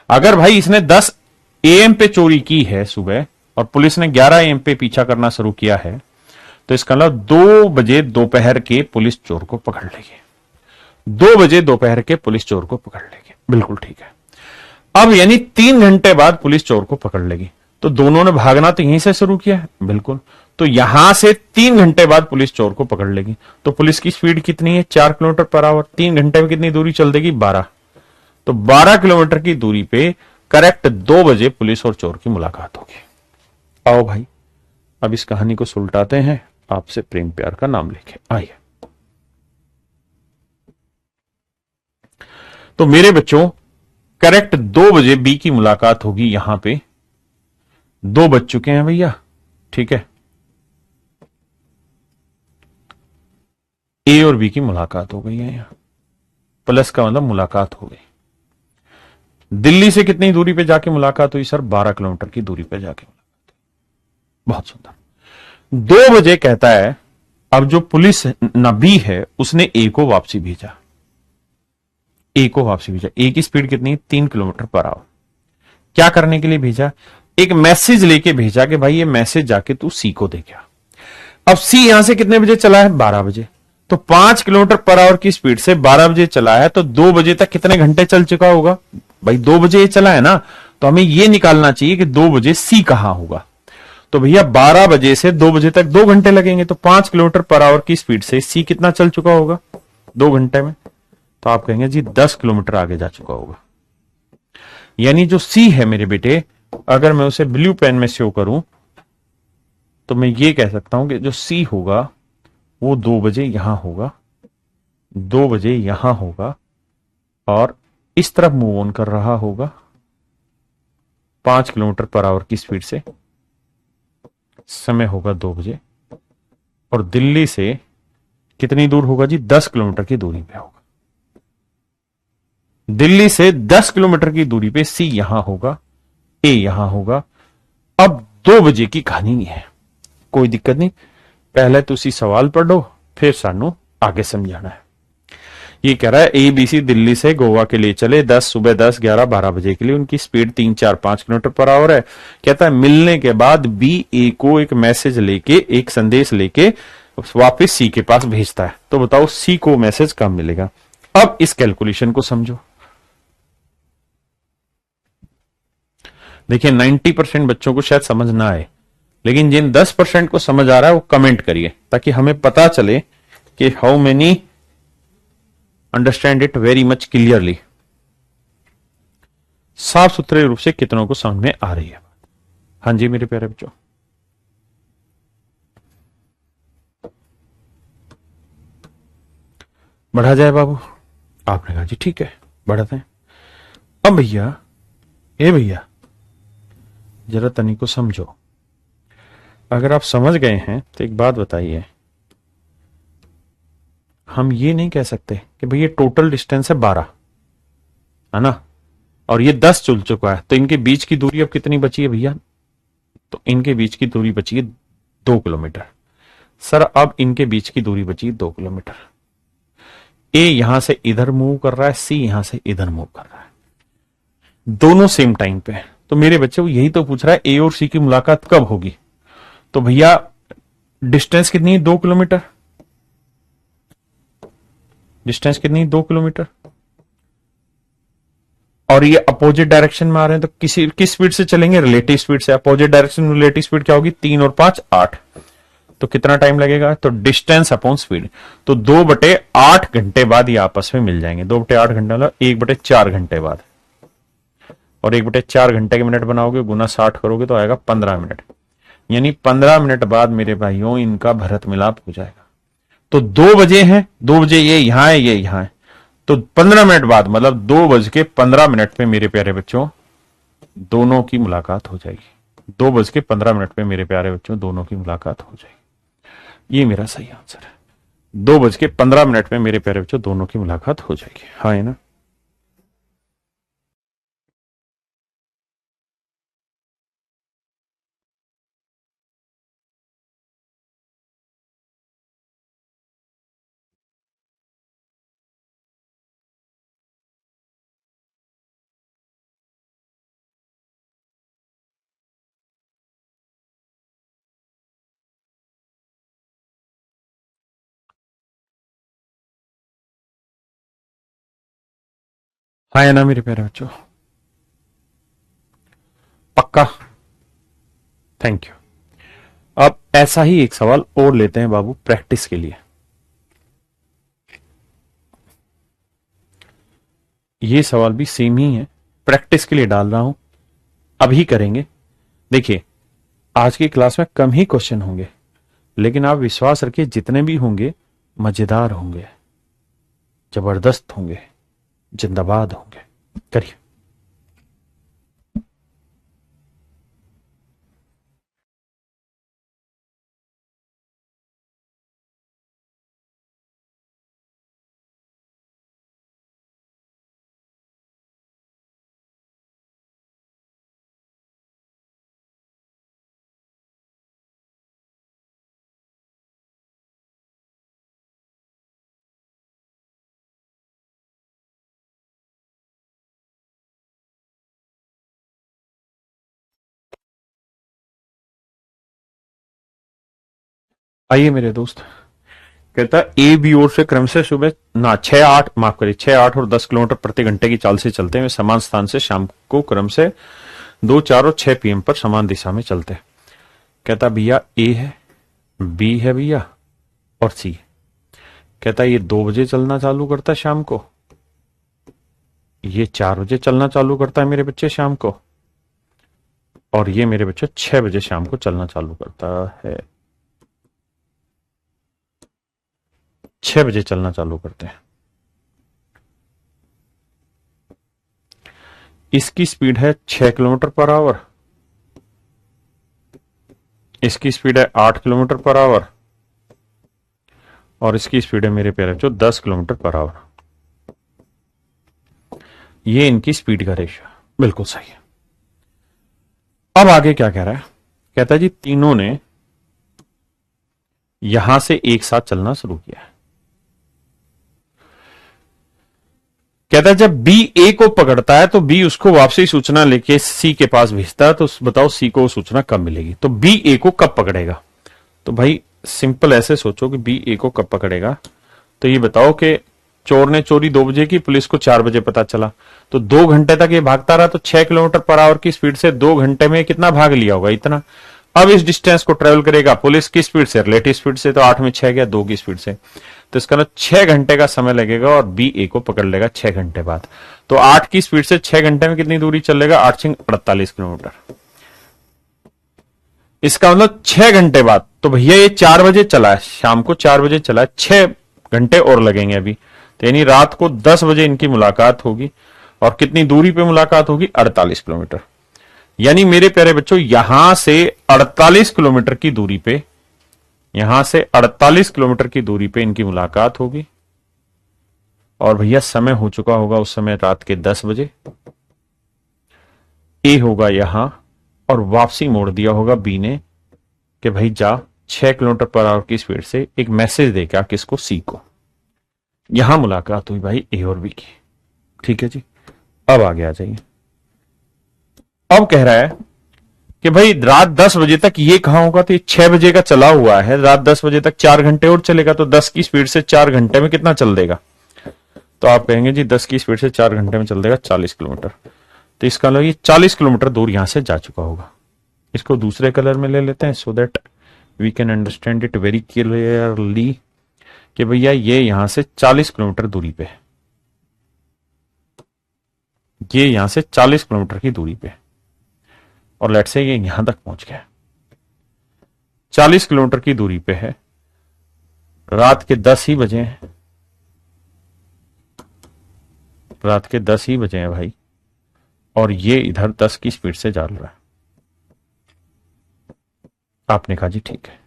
अगर भाई इसने 10 AM पे चोरी की है सुबह, और पुलिस ने 11 AM पे पीछा करना शुरू किया है, तो इसका मतलब 2 बजे दोपहर के पुलिस चोर को पकड़ लेगी। 2 बजे दोपहर के पुलिस चोर को पकड़ लेगी, बिल्कुल ठीक है। अब यानी 3 घंटे बाद पुलिस चोर को पकड़ लेगी, तो दोनों ने भागना तो यहीं से शुरू किया है, बिल्कुल। तो यहां से 3 घंटे बाद पुलिस चोर को पकड़ लेगी। तो पुलिस की स्पीड कितनी है? 4 किलोमीटर पर आवर। 3 घंटे में कितनी दूरी चल देगी? 12। तो 12 किलोमीटर की दूरी पे करेक्ट 2 बजे पुलिस और चोर की मुलाकात होगी। आओ भाई, अब इस कहानी को सुलटाते हैं, आपसे प्रेम प्यार का नाम लेके आइए। तो मेरे बच्चों, करेक्ट 2 बजे बी की मुलाकात होगी। यहां पे 2 बज चुके हैं भैया, ठीक है। ए और बी की मुलाकात हो गई है यहां, प्लस का मतलब मुलाकात हो गई। दिल्ली से कितनी दूरी पे जाके मुलाकात हुई सर? 12 किलोमीटर की दूरी पे जाके मुलाकात हुई। बहुत सुंदर। 2 बजे कहता है, अब जो पुलिस नबी है उसने ए को वापसी भेजा। ए को वापसी भेजा। ए की स्पीड कितनी है? 3 किलोमीटर पर आवर। क्या करने के लिए भेजा? एक मैसेज लेके भेजा कि भाई ये मैसेज जाके तू सी को दे गया। अब सी यहां से कितने बजे चला है? 12 बजे। तो 5 किलोमीटर पर आवर की स्पीड से 12 बजे चला है, तो 2 बजे तक कितने घंटे चल चुका होगा? भाई 2 बजे ये चला है ना, तो हमें ये निकालना चाहिए कि 2 बजे सी कहां होगा। तो भैया 12 बजे से 2 बजे तक 2 घंटे लगेंगे, तो 5 किलोमीटर पर आवर की स्पीड से सी कितना चल चुका होगा 2 घंटे में? तो आप कहेंगे जी 10 किलोमीटर आगे जा चुका होगा। यानी जो सी है मेरे बेटे, अगर मैं उसे ब्लू पेन में शो करूं तो मैं ये कह सकता हूं कि जो सी होगा वो 2 बजे यहां होगा, 2 बजे यहां होगा, और इस तरफ मूव ऑन कर रहा होगा 5 किलोमीटर पर आवर की स्पीड से। समय होगा 2 बजे, और दिल्ली से कितनी दूर होगा जी? 10 किलोमीटर की दूरी पे होगा। दिल्ली से 10 किलोमीटर की दूरी पे सी यहां होगा, ए यहां होगा। अब 2 बजे की कहानी है, कोई दिक्कत नहीं। पहले तो उसी सवाल पढ़ो, फिर सानू आगे समझाना है। ये कह रहा है ए बी सी दिल्ली से गोवा के लिए चले, 10 सुबह 10 11 12 बजे के लिए। उनकी स्पीड 3 4 5 किलोमीटर पर आवर है। कहता है मिलने के बाद बी ए को एक मैसेज लेके, एक संदेश लेके वापस सी के पास भेजता है। तो बताओ सी को मैसेज कब मिलेगा? अब इस कैलकुलेशन को समझो। देखिए 90% बच्चों को शायद समझ ना आए, लेकिन जिन 10% को समझ आ रहा है वो कमेंट करिए, ताकि हमें पता चले कि how many understand it very much clearly. साफ सुथरे रूप से कितनों को समझ में आ रही है? हाँ जी मेरे प्यारे बच्चों। बढ़ा जाए बाबू? आपने कहा जी ठीक है, बढ़ाते हैं। अब भैया, ए भैया, जरा तनी को समझो। अगर आप समझ गए हैं तो एक बात बताइए, हम ये नहीं कह सकते कि भैया टोटल डिस्टेंस है 12, है ना, और ये 10 चल चुका है, तो इनके बीच की दूरी अब कितनी बची है भैया? तो इनके बीच की दूरी बची है 2 किलोमीटर। सर अब इनके बीच की दूरी बची है 2 किलोमीटर। ए यहां से इधर मूव कर रहा है, सी यहां से इधर मूव कर रहा है, दोनों सेम टाइम पे। तो मेरे बच्चे वो यही तो पूछ रहा है ए और सी की मुलाकात कब होगी। तो भैया डिस्टेंस कितनी है? 2 किलोमीटर। डिस्टेंस कितनी? 2 किलोमीटर। और ये अपोजिट डायरेक्शन में आ रहे हैं, तो किस स्पीड से चलेंगे? रिलेटिव स्पीड से। अपोजिट डायरेक्शन में रिलेटिव स्पीड क्या होगी? 3 और 5 8। तो कितना टाइम लगेगा? तो डिस्टेंस अपॉन स्पीड। तो 2/8 घंटे बाद ये आपस में मिल जाएंगे। 2/8 घंटे मतलब 1/4 घंटे बाद। और 1/4 घंटे के मिनट बनाओगे, गुना 60 करोगे तो आएगा 15 मिनट। यानी 15 मिनट बाद मेरे भाइयों इनका भरत मिलाप हो जाएगा। तो 2 बजे हैं, 2 बजे ये यहां है, ये यहां है, तो 15 मिनट बाद मतलब 2:15 पे मेरे प्यारे बच्चों दोनों की मुलाकात हो जाएगी। 2:15 पे मेरे प्यारे बच्चों दोनों की मुलाकात हो जाएगी। ये मेरा सही आंसर है। 2:15 पे मेरे प्यारे बच्चों दोनों की मुलाकात हो जाएगी। हाँ है ना? हाँ या ना मेरे प्यारे बच्चों? पक्का? Thank you. अब ऐसा ही एक सवाल और लेते हैं बाबू प्रैक्टिस के लिए। ये सवाल भी सेम ही है, प्रैक्टिस के लिए डाल रहा हूं, अभी करेंगे। देखिए, आज की क्लास में कम ही क्वेश्चन होंगे, लेकिन आप विश्वास रखिए जितने भी होंगे मजेदार होंगे, जबरदस्त होंगे, जिंदाबाद होंगे। करिए। आइए मेरे दोस्त। कहता ए बी ओर से क्रम से सुबह ना 6-8 माफ करिए 6-8 और 10 किलोमीटर प्रति घंटे की चाल से चलते हैं, वे समान स्थान से शाम को क्रम से 2, 4 और 6 पीएम पर समान दिशा में चलते हैं। कहता भैया ए है, बी है भैया, और सी। कहता ये 2 बजे चलना चालू करता है शाम को, ये 4 बजे चलना चालू करता है मेरे बच्चे शाम को, और ये मेरे बच्चे 6 बजे शाम को चलना चालू करता है। 6 बजे चलना चालू करते हैं। इसकी स्पीड है 6 किलोमीटर पर आवर, इसकी स्पीड है 8 किलोमीटर पर आवर, और इसकी स्पीड है मेरे प्यारे बच्चों 10 किलोमीटर पर आवर। ये इनकी स्पीड का रेशियो बिल्कुल सही है। अब आगे क्या कह रहा है? कहता है जी तीनों ने यहां से एक साथ चलना शुरू किया है। कहता है जब बी ए को पकड़ता है तो बी उसको वापसी सूचना लेके सी के पास भेजता है, तो बताओ सी को सूचना कब मिलेगी? तो बी ए को कब पकड़ेगा? तो भाई सिंपल ऐसे सोचो कि बी ए को कब पकड़ेगा। तो ये बताओ कि चोर ने चोरी 2 बजे की, पुलिस को 4 बजे पता चला, तो 2 घंटे तक ये भागता रहा, तो 6 किलोमीटर पर आवर की स्पीड से 2 घंटे में कितना भाग लिया होगा? इतना। अब इस डिस्टेंस को ट्रेवल करेगा पुलिस की स्पीड से, रिलेटिव स्पीड से, तो 8 में 6 गया, 2 की स्पीड से, तो इसका ना 6 घंटे का समय लगेगा, और बी ए को पकड़ लेगा 6 घंटे बाद। तो 8 की स्पीड से 6 घंटे में कितनी दूरी चलेगा? 8×48 किलोमीटर। इसका मतलब 6 घंटे बाद। तो भैया ये 4 बजे चला है, शाम को 4 बजे चला है, 6 घंटे और लगेंगे अभी, तो यानी रात को 10 बजे इनकी मुलाकात होगी, और कितनी दूरी पे मुलाकात होगी? 48 किलोमीटर। यानी मेरे प्यारे बच्चों यहां से 48 किलोमीटर की दूरी पे, यहां से 48 किलोमीटर की दूरी पे इनकी मुलाकात होगी, और भैया समय हो चुका होगा उस समय रात के 10 बजे। ए होगा यहां, और वापसी मोड़ दिया होगा बी ने कि भाई जा 6 किलोमीटर पर आवर की स्पीड से एक मैसेज देगा किसको? सी को। यहां मुलाकात हुई भाई ए और बी की। ठीक है जी। अब आगे आ जाइए। अब कह रहा है कि भाई रात 10 बजे तक ये कहां होगा? तो ये 6 बजे का चला हुआ है, रात 10 बजे तक 4 घंटे और चलेगा, तो 10 की स्पीड से 4 घंटे में कितना चल देगा? तो आप कहेंगे जी 10 की स्पीड से 4 घंटे में चल देगा 40 किलोमीटर। तो इसका मतलब ये 40 किलोमीटर दूर यहां से जा चुका होगा। इसको दूसरे कलर में ले लेते हैं so that we can understand it very clearly कि भैया ये यहां से 40 किलोमीटर दूरी पे है, ये यहां से 40 किलोमीटर की दूरी पे, और लेट्स से ये यहां तक पहुंच गया, 40 किलोमीटर की दूरी पे है, रात के 10 ही बजे हैं, रात के 10 ही बजे हैं भाई, और ये इधर 10 की स्पीड से जा रहा है। आपने कहा जी ठीक है।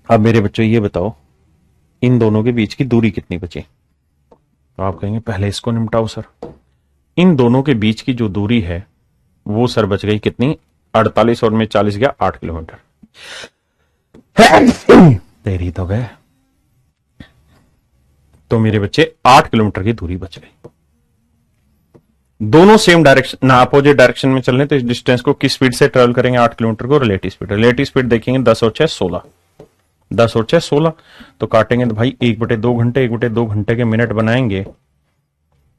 अब मेरे बच्चों ये बताओ इन दोनों के बीच की दूरी कितनी बची? तो आप कहेंगे पहले इसको निपटाओ सर। इन दोनों के बीच की जो दूरी है वो सर बच गई कितनी? 48 और में 40 गया 8 किलोमीटर। देरी तो गए। तो मेरे बच्चे 8 किलोमीटर की दूरी बच गई। दोनों सेम डायरेक्शन ना अपोजिट डायरेक्शन में चलने, तो इस डिस्टेंस को किस स्पीड से ट्रेवल करेंगे? 8 किलोमीटर को रिलेटिव स्पीड। रिलेटिव स्पीड देखेंगे 10 और 6 16, 10 और 6 16, तो काटेंगे तो भाई 1/2 घंटे, 1/2 घंटे के मिनट बनाएंगे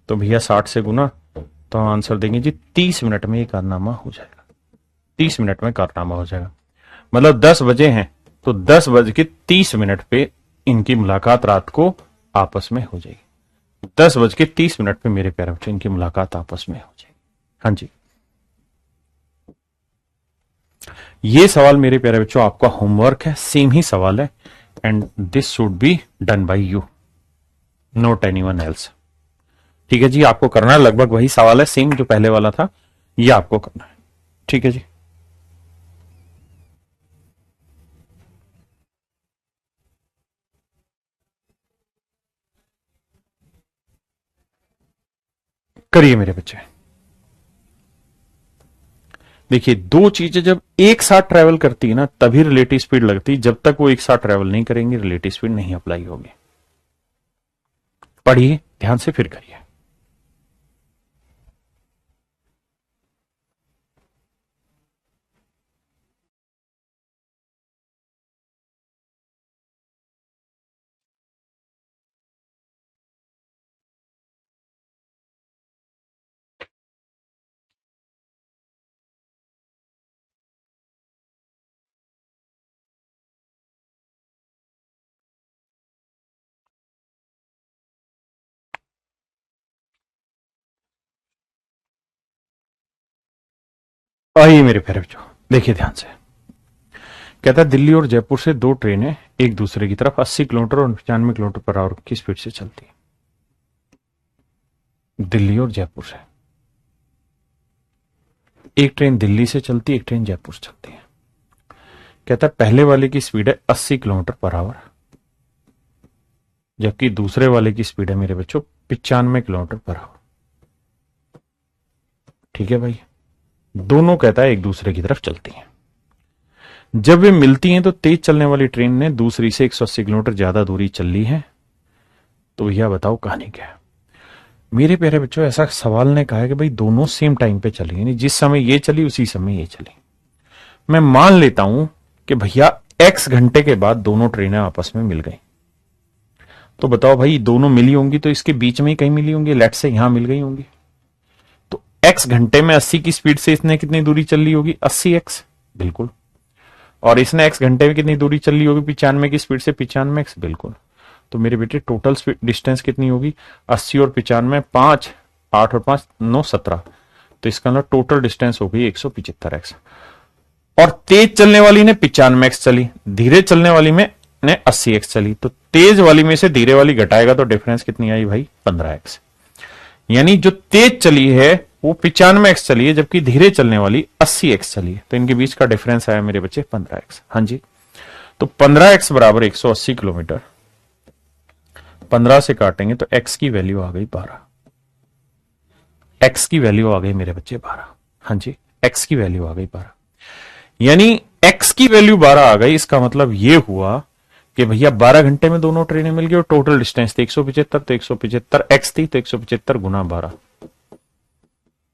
तो भैया 60 से गुना, तो हम आंसर देंगे जी 30 मिनट में ये कारनामा हो जाएगा। 30 मिनट में कारनामा हो जाएगा। मतलब 10 बजे हैं तो 10:30 पे इनकी मुलाकात रात को आपस में हो जाएगी। 10:30 पे मेरे प्यारे बच्चों इनकी मुलाकात आपस में हो जाएगी। हाँ जी, ये सवाल मेरे प्यारे बच्चों आपका होमवर्क है, सेम ही सवाल है, and this should be done by you, not anyone else. ठीक है जी, आपको करना है, लगभग वही सवाल है, सेम जो पहले वाला था, ये आपको करना है। ठीक है जी, करिए मेरे बच्चे। देखिए, दो चीजें जब एक साथ ट्रेवल करती है ना तभी रिलेटिव स्पीड लगती है, जब तक वो एक साथ ट्रेवल नहीं करेंगे रिलेटिव स्पीड नहीं अप्लाई होगी। पढ़िए ध्यान से फिर करिए। आइए मेरे प्यारे बच्चों, देखिए ध्यान से। कहता है दिल्ली और जयपुर से दो ट्रेनें एक दूसरे की तरफ 80 किलोमीटर और 95 किलोमीटर पर आवर की स्पीड से चलती है। दिल्ली और जयपुर से एक ट्रेन दिल्ली से चलती है, एक ट्रेन जयपुर से चलती है। कहता है पहले वाले की स्पीड है 80 किलोमीटर पर आवर, जबकि दूसरे वाले की स्पीड है मेरे बच्चों 95 किलोमीटर पर आवर। ठीक है भाई, दोनों कहता है एक दूसरे की तरफ चलती हैं। जब वे मिलती हैं तो तेज चलने वाली ट्रेन ने दूसरी से 180 किलोमीटर ज्यादा दूरी चल ली है। तो भैया बताओ कहानी क्या है। मेरे प्यारे बच्चों, ऐसा सवाल ने कहा है कि भाई दोनों सेम टाइम पे चली, यानी जिस समय ये चली उसी समय ये चली। मैं मान लेता हूं कि भैया x घंटे के बाद दोनों ट्रेनें आपस में मिल गई। तो बताओ भाई, दोनों मिली होंगी तो इसके बीच में ही कहीं मिली होंगी, लेट से यहां मिल गई होंगी। तो x घंटे में 80 की स्पीड से इसने कितनी दूरी चल ली होगी, 80x, बिल्कुल। और इसने x घंटे में कितनी दूरी चल ली होगी 95 की स्पीड से, 95x, बिल्कुल। तो मेरे बेटे टोटल डिस्टेंस कितनी होगी, 80 और 95, 5, 8 और 5, 9, 17। तो इसका मतलब टोटल डिस्टेंस हो गई 175x। और तेज चलने वाली ने 95x चली, धीरे चलने वाली में ने 80x चली। तो तेज वाली में से धीरे वाली घटाएगा तो डिफरेंस कितनी आई भाई, 15x। यानी जो तेज चली है वो 95x चली है, जबकि धीरे चलने वाली 80x चली है। तो इनके बीच का डिफरेंस आया मेरे बच्चे 15x। हाँ जी, तो 15x बराबर 180 किलोमीटर, 15 से काटेंगे तो x की वैल्यू आ गई 12। x की वैल्यू आ गई मेरे बच्चे 12। हाँ जी, x की वैल्यू आ गई 12। यानी x की वैल्यू 12 आ गई, इसका मतलब यह हुआ कि भैया 12 घंटे में दोनों ट्रेनें मिल गई और टोटल डिस्टेंस थी 175, तो 175 x थी, तो 175 गुना 12,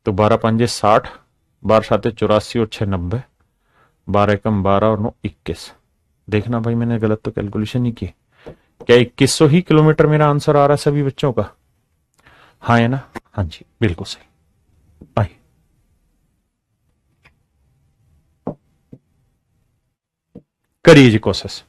तो 12 पंजे 60, 12 साते 84 और 6 90, 12 कम 12 और 9 21। देखना भाई मैंने गलत तो कैलकुलेशन नहीं की। क्या 2100 ही किलोमीटर मेरा आंसर आ रहा है सभी बच्चों का? हाँ है ना? हाँ जी, बिल्कुल सही। आइए, करिए जी कोशिश।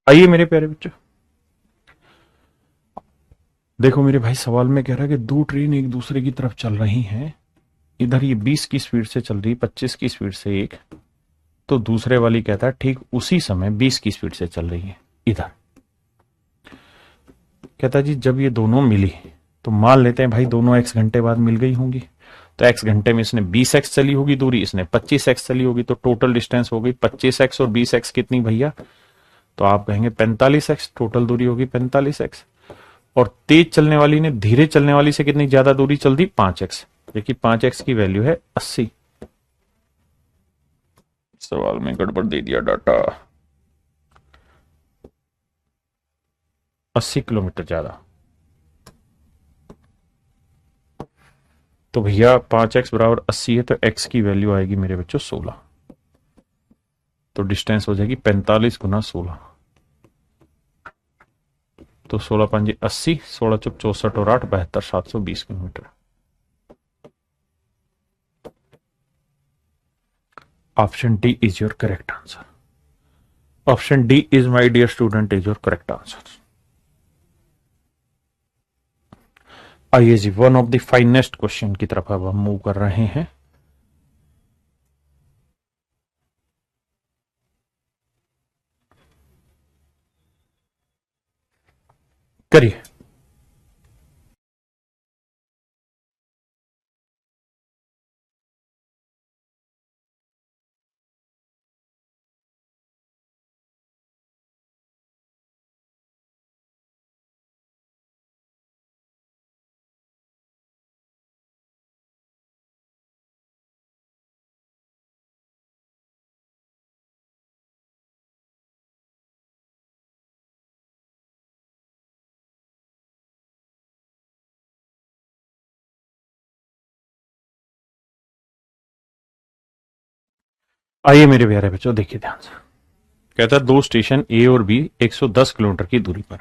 आइए मेरे प्यारे बच्चों, देखो मेरे भाई सवाल में कह रहा है कि दो ट्रेन एक दूसरे की तरफ चल रही हैं। इधर ये 20 की स्पीड से चल रही है, 25 की स्पीड से एक, तो दूसरे वाली कहता है ठीक उसी समय 20 की स्पीड से चल रही है इधर। कहता जी जब ये दोनों मिली तो मान लेते हैं भाई दोनों x घंटे बाद मिल गई होंगी, तो x घंटे में इसने 20x चली होगी दूरी, इसने 25x चली होगी, तो टोटल डिस्टेंस हो गई 25x और 20x कितनी भैया, तो आप कहेंगे 45x, टोटल दूरी होगी 45x। और तेज चलने वाली ने धीरे चलने वाली से कितनी ज्यादा दूरी चल दी, 5x। देखिए 5x की वैल्यू है 80। सवाल में गड़बड़ दे दिया डाटा, 80 किलोमीटर ज्यादा। तो भैया 5x बराबर 80 है, तो x की वैल्यू आएगी मेरे बच्चों 16। तो डिस्टेंस हो जाएगी 45 गुना 16, तो 16 5 80, 16 चुप 64 और 8 72, 720 kilometre. Option D is your correct answer. Option D is my dear student is your correct answer. आइए जी one of the finest question की तरफ अब हम मूव कर रहे हैं। करिए। आइए मेरे प्यारे बच्चों देखिए ध्यान से। कहता है दो स्टेशन ए और बी 110 किलोमीटर की दूरी पर।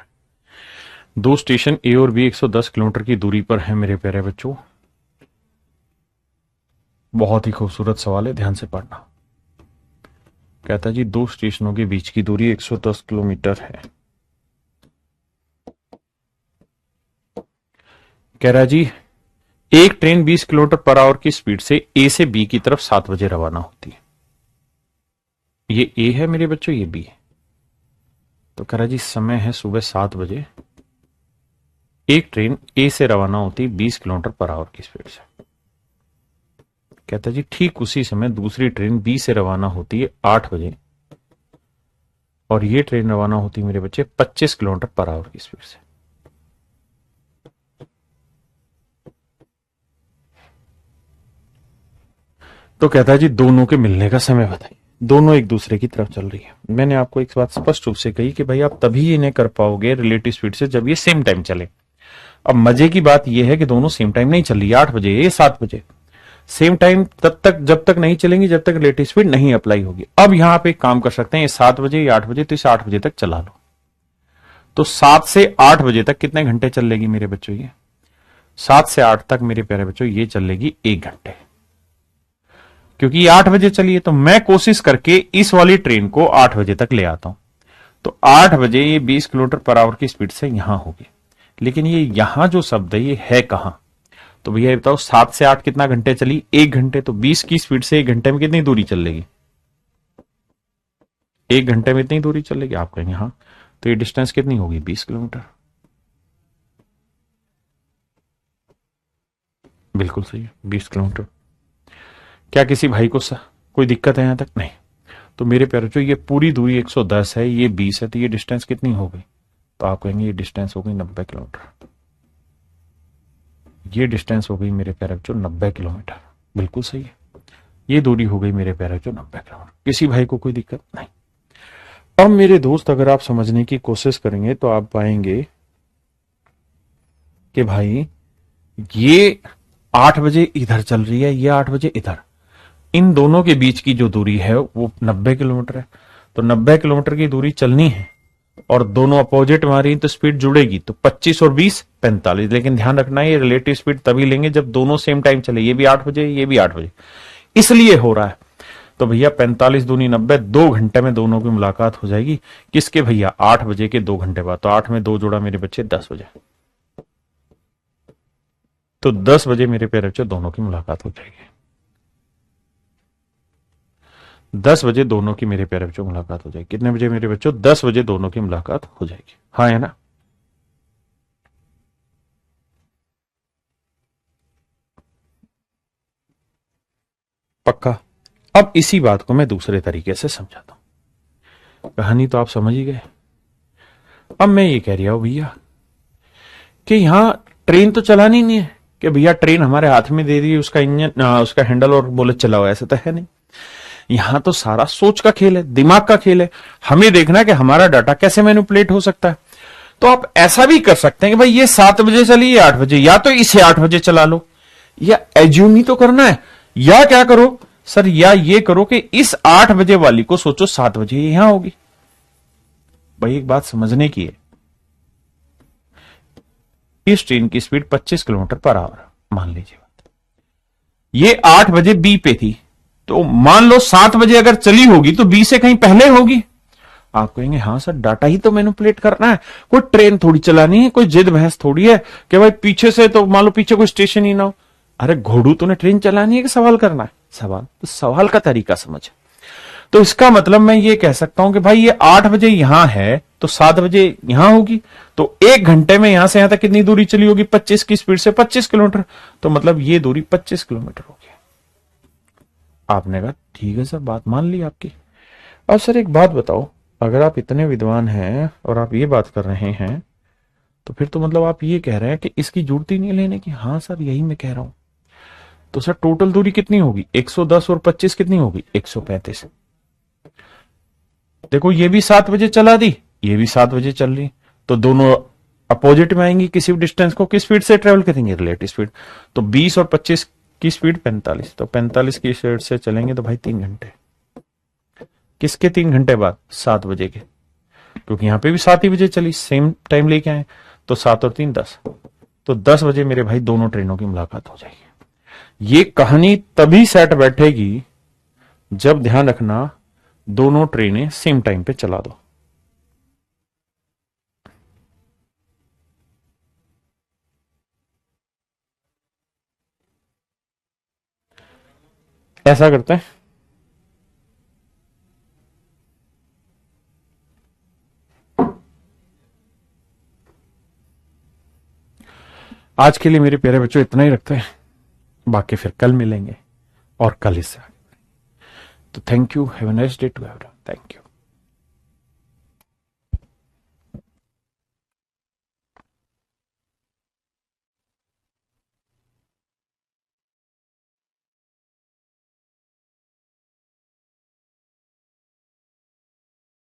दो स्टेशन ए और बी 110 किलोमीटर की दूरी पर है मेरे प्यारे बच्चों। बहुत ही खूबसूरत सवाल है, ध्यान से पढ़ना। कहता है जी दो स्टेशनों के बीच की दूरी 110 किलोमीटर है। कह रहा है जी एक ट्रेन 20 किलोमीटर पर आवर की स्पीड से ए से बी की तरफ 7 बजे रवाना होती है। ये ए है मेरे बच्चों, ये बी है। तो कह रहा जी समय है सुबह 7 बजे, एक ट्रेन ए से रवाना होती है 20 किलोमीटर पर आवर की स्पीड से। कहता जी ठीक उसी समय दूसरी ट्रेन बी से रवाना होती है 8 बजे, और ये ट्रेन रवाना होती है मेरे बच्चे 25 किलोमीटर पर आवर की स्पीड से। तो कहता है जी दोनों के मिलने का समय बताइए। दोनों एक दूसरे की तरफ चल रही है। मैंने आपको एक बात स्पष्ट रूप से कही कि भाई आप तभी ये नहीं कर पाओगे रिलेटिव स्पीड से जब ये सेम टाइम चले। अब मजे की बात यह है कि दोनों सेम टाइम नहीं चल रही, 8 बजे ये 7 बजे सेम टाइम तब तक जब तक नहीं चलेंगी जब तक रिलेटिव स्पीड नहीं अप्लाई होगी। अब यहां पे एक काम कर सकते हैं, ये 7 बजे या 8 बजे, तो इसे 8 बजे तक चला लो। तो 7 से 8 बजे तक कितने घंटे चलेगी मेरे बच्चों, ये 7 से 8 तक मेरे प्यारे बच्चों ये चलेगी 1 घंटे। क्योंकि 8 बजे चलिए तो मैं कोशिश करके इस वाली ट्रेन को 8 बजे तक ले आता हूं। तो 8 बजे ये 20 किलोमीटर पर आवर की स्पीड से यहां होगी। लेकिन ये यहां जो शब्द है ये है कहां, तो भैया बताओ 7 से 8 कितना घंटे चली, 1 घंटे। तो 20 की स्पीड से 1 घंटे में कितनी दूरी चलेगी, 1 घंटे में इतनी दूरी चलेगी। आप कहेंगे हाँ, तो ये डिस्टेंस कितनी होगी, 20 किलोमीटर। बिल्कुल सही है, 20 किलोमीटर। क्या किसी भाई को कोई दिक्कत है यहां तक, नहीं। तो मेरे प्यारे जो ये पूरी दूरी 110 है, ये 20 है, तो ये डिस्टेंस कितनी हो गई, तो आप कहेंगे ये डिस्टेंस हो गई 90 किलोमीटर। ये डिस्टेंस हो गई मेरे प्यारे बच्चों 90 किलोमीटर। बिल्कुल सही है, ये दूरी हो गई मेरे प्यारे बच्चों 90 किलोमीटर। किसी भाई को कोई दिक्कत नहीं। अब मेरे दोस्त अगर आप समझने की कोशिश करेंगे तो आप पाएंगे कि भाई ये 8 बजे इधर चल रही है, ये 8 बजे इधर, इन दोनों के बीच की जो दूरी है वो 90 किलोमीटर है। तो 90 किलोमीटर की दूरी चलनी है और दोनों अपोजिट मारी तो स्पीड जुड़ेगी, तो 25 और 20 45। लेकिन ध्यान रखना है ये रिलेटिव स्पीड तभी लेंगे जब दोनों सेम टाइम चले, ये भी 8 बजे ये भी 8 बजे, इसलिए हो रहा है। तो भैया 45 दूनी 90, 2 घंटे में दोनों की मुलाकात हो जाएगी। किसके भैया, 8 बजे के 2 घंटे बाद। तो 8 में 2 जोड़ा मेरे बच्चे 10 बजे, तो 10 बजे मेरे प्यारे बच्चे दोनों की मुलाकात हो जाएगी। 10 बजे दोनों की मेरे प्यारे बच्चों मुलाकात हो जाएगी। कितने बजे मेरे बच्चों? 10 बजे दोनों की मुलाकात हो जाएगी। हाँ है ना? पक्का। अब इसी बात को मैं दूसरे तरीके से समझाता हूं। कहानी तो आप समझ ही गए। अब मैं ये कह रहा हूं भैया कि यहां ट्रेन तो चलानी नहीं है कि भैया ट्रेन हमारे हाथ में दे दी, उसका इंजन उसका हैंडल और बोले चलाओ, ऐसा तो है नहीं। यहां तो सारा सोच का खेल है, दिमाग का खेल है। हमें देखना है कि हमारा डाटा कैसे मैनिपुलेट हो सकता है। तो आप ऐसा भी कर सकते हैं कि भाई ये 7 बजे चली, ये 8 बजे, या तो इसे 8 बजे चला लो, या एज्यूम ही तो करना है। या क्या करो सर, या ये करो कि इस 8 बजे वाली को सोचो 7 बजे यहां होगी। भाई एक बात समझने की है, इस ट्रेन की स्पीड 25 किलोमीटर पर आवर मान लीजिए, ये 8 बजे बी पे थी, तो मान लो 7 बजे अगर चली होगी तो बी से कहीं पहले होगी। आप कहेंगे हाँ सर, डाटा ही तो मैनिपुलेट करना है, कोई ट्रेन थोड़ी चलानी है, कोई जिद बहस थोड़ी है कि भाई पीछे से तो मान लो पीछे कोई स्टेशन ही ना हो। अरे घोड़ू तूने ट्रेन चलानी है कि सवाल करना है? सवाल तो सवाल का तरीका समझ। तो इसका मतलब मैं ये कह सकता हूं कि भाई ये 8 बजे यहां है तो 7 बजे यहां होगी, तो 1 घंटे में यहां से यहां तक कितनी दूरी चली होगी? 25 की स्पीड से 25 किलोमीटर, तो मतलब ये दूरी 25 किलोमीटर होगी। आपने कहा ठीक है सर, बात मान ली आपकी। अब सर एक बात बताओ, अगर आप इतने विद्वान हैं और आप ये बात कर रहे हैं, तो फिर तो मतलब आप ये कह रहे हैं कि इसकी जरूरत ही नहीं लेने की। हाँ सर, यही मैं कह रहा हूं। तो सर टोटल दूरी कितनी होगी? 110 और 25 कितनी होगी? 135। देखो ये भी 7 बजे चला दी, ये भी 7 बजे चल रही, तो दोनों अपोजिट में आएंगी। किसी भी डिस्टेंस को किस स्पीड से ट्रेवल करेंगे? Relative speed. तो 20 और 25 की स्पीड 45, तो 45 की स्पीड से चलेंगे तो भाई 3 घंटे। किसके 3 घंटे बाद? 7 बजे के, क्योंकि यहां पे भी 7 ही बजे चली, सेम टाइम लेके आए, तो 7 और 3 10, तो 10 बजे मेरे भाई दोनों ट्रेनों की मुलाकात हो जाएगी। ये कहानी तभी सेट बैठेगी जब, ध्यान रखना, दोनों ट्रेनें सेम टाइम पे चला दो। ऐसा करते हैं, आज के लिए मेरे प्यारे बच्चों इतना ही रखते हैं, बाकी फिर कल मिलेंगे और कल इससे आगे। तो thank you, have a nice day to everyone. Thank you.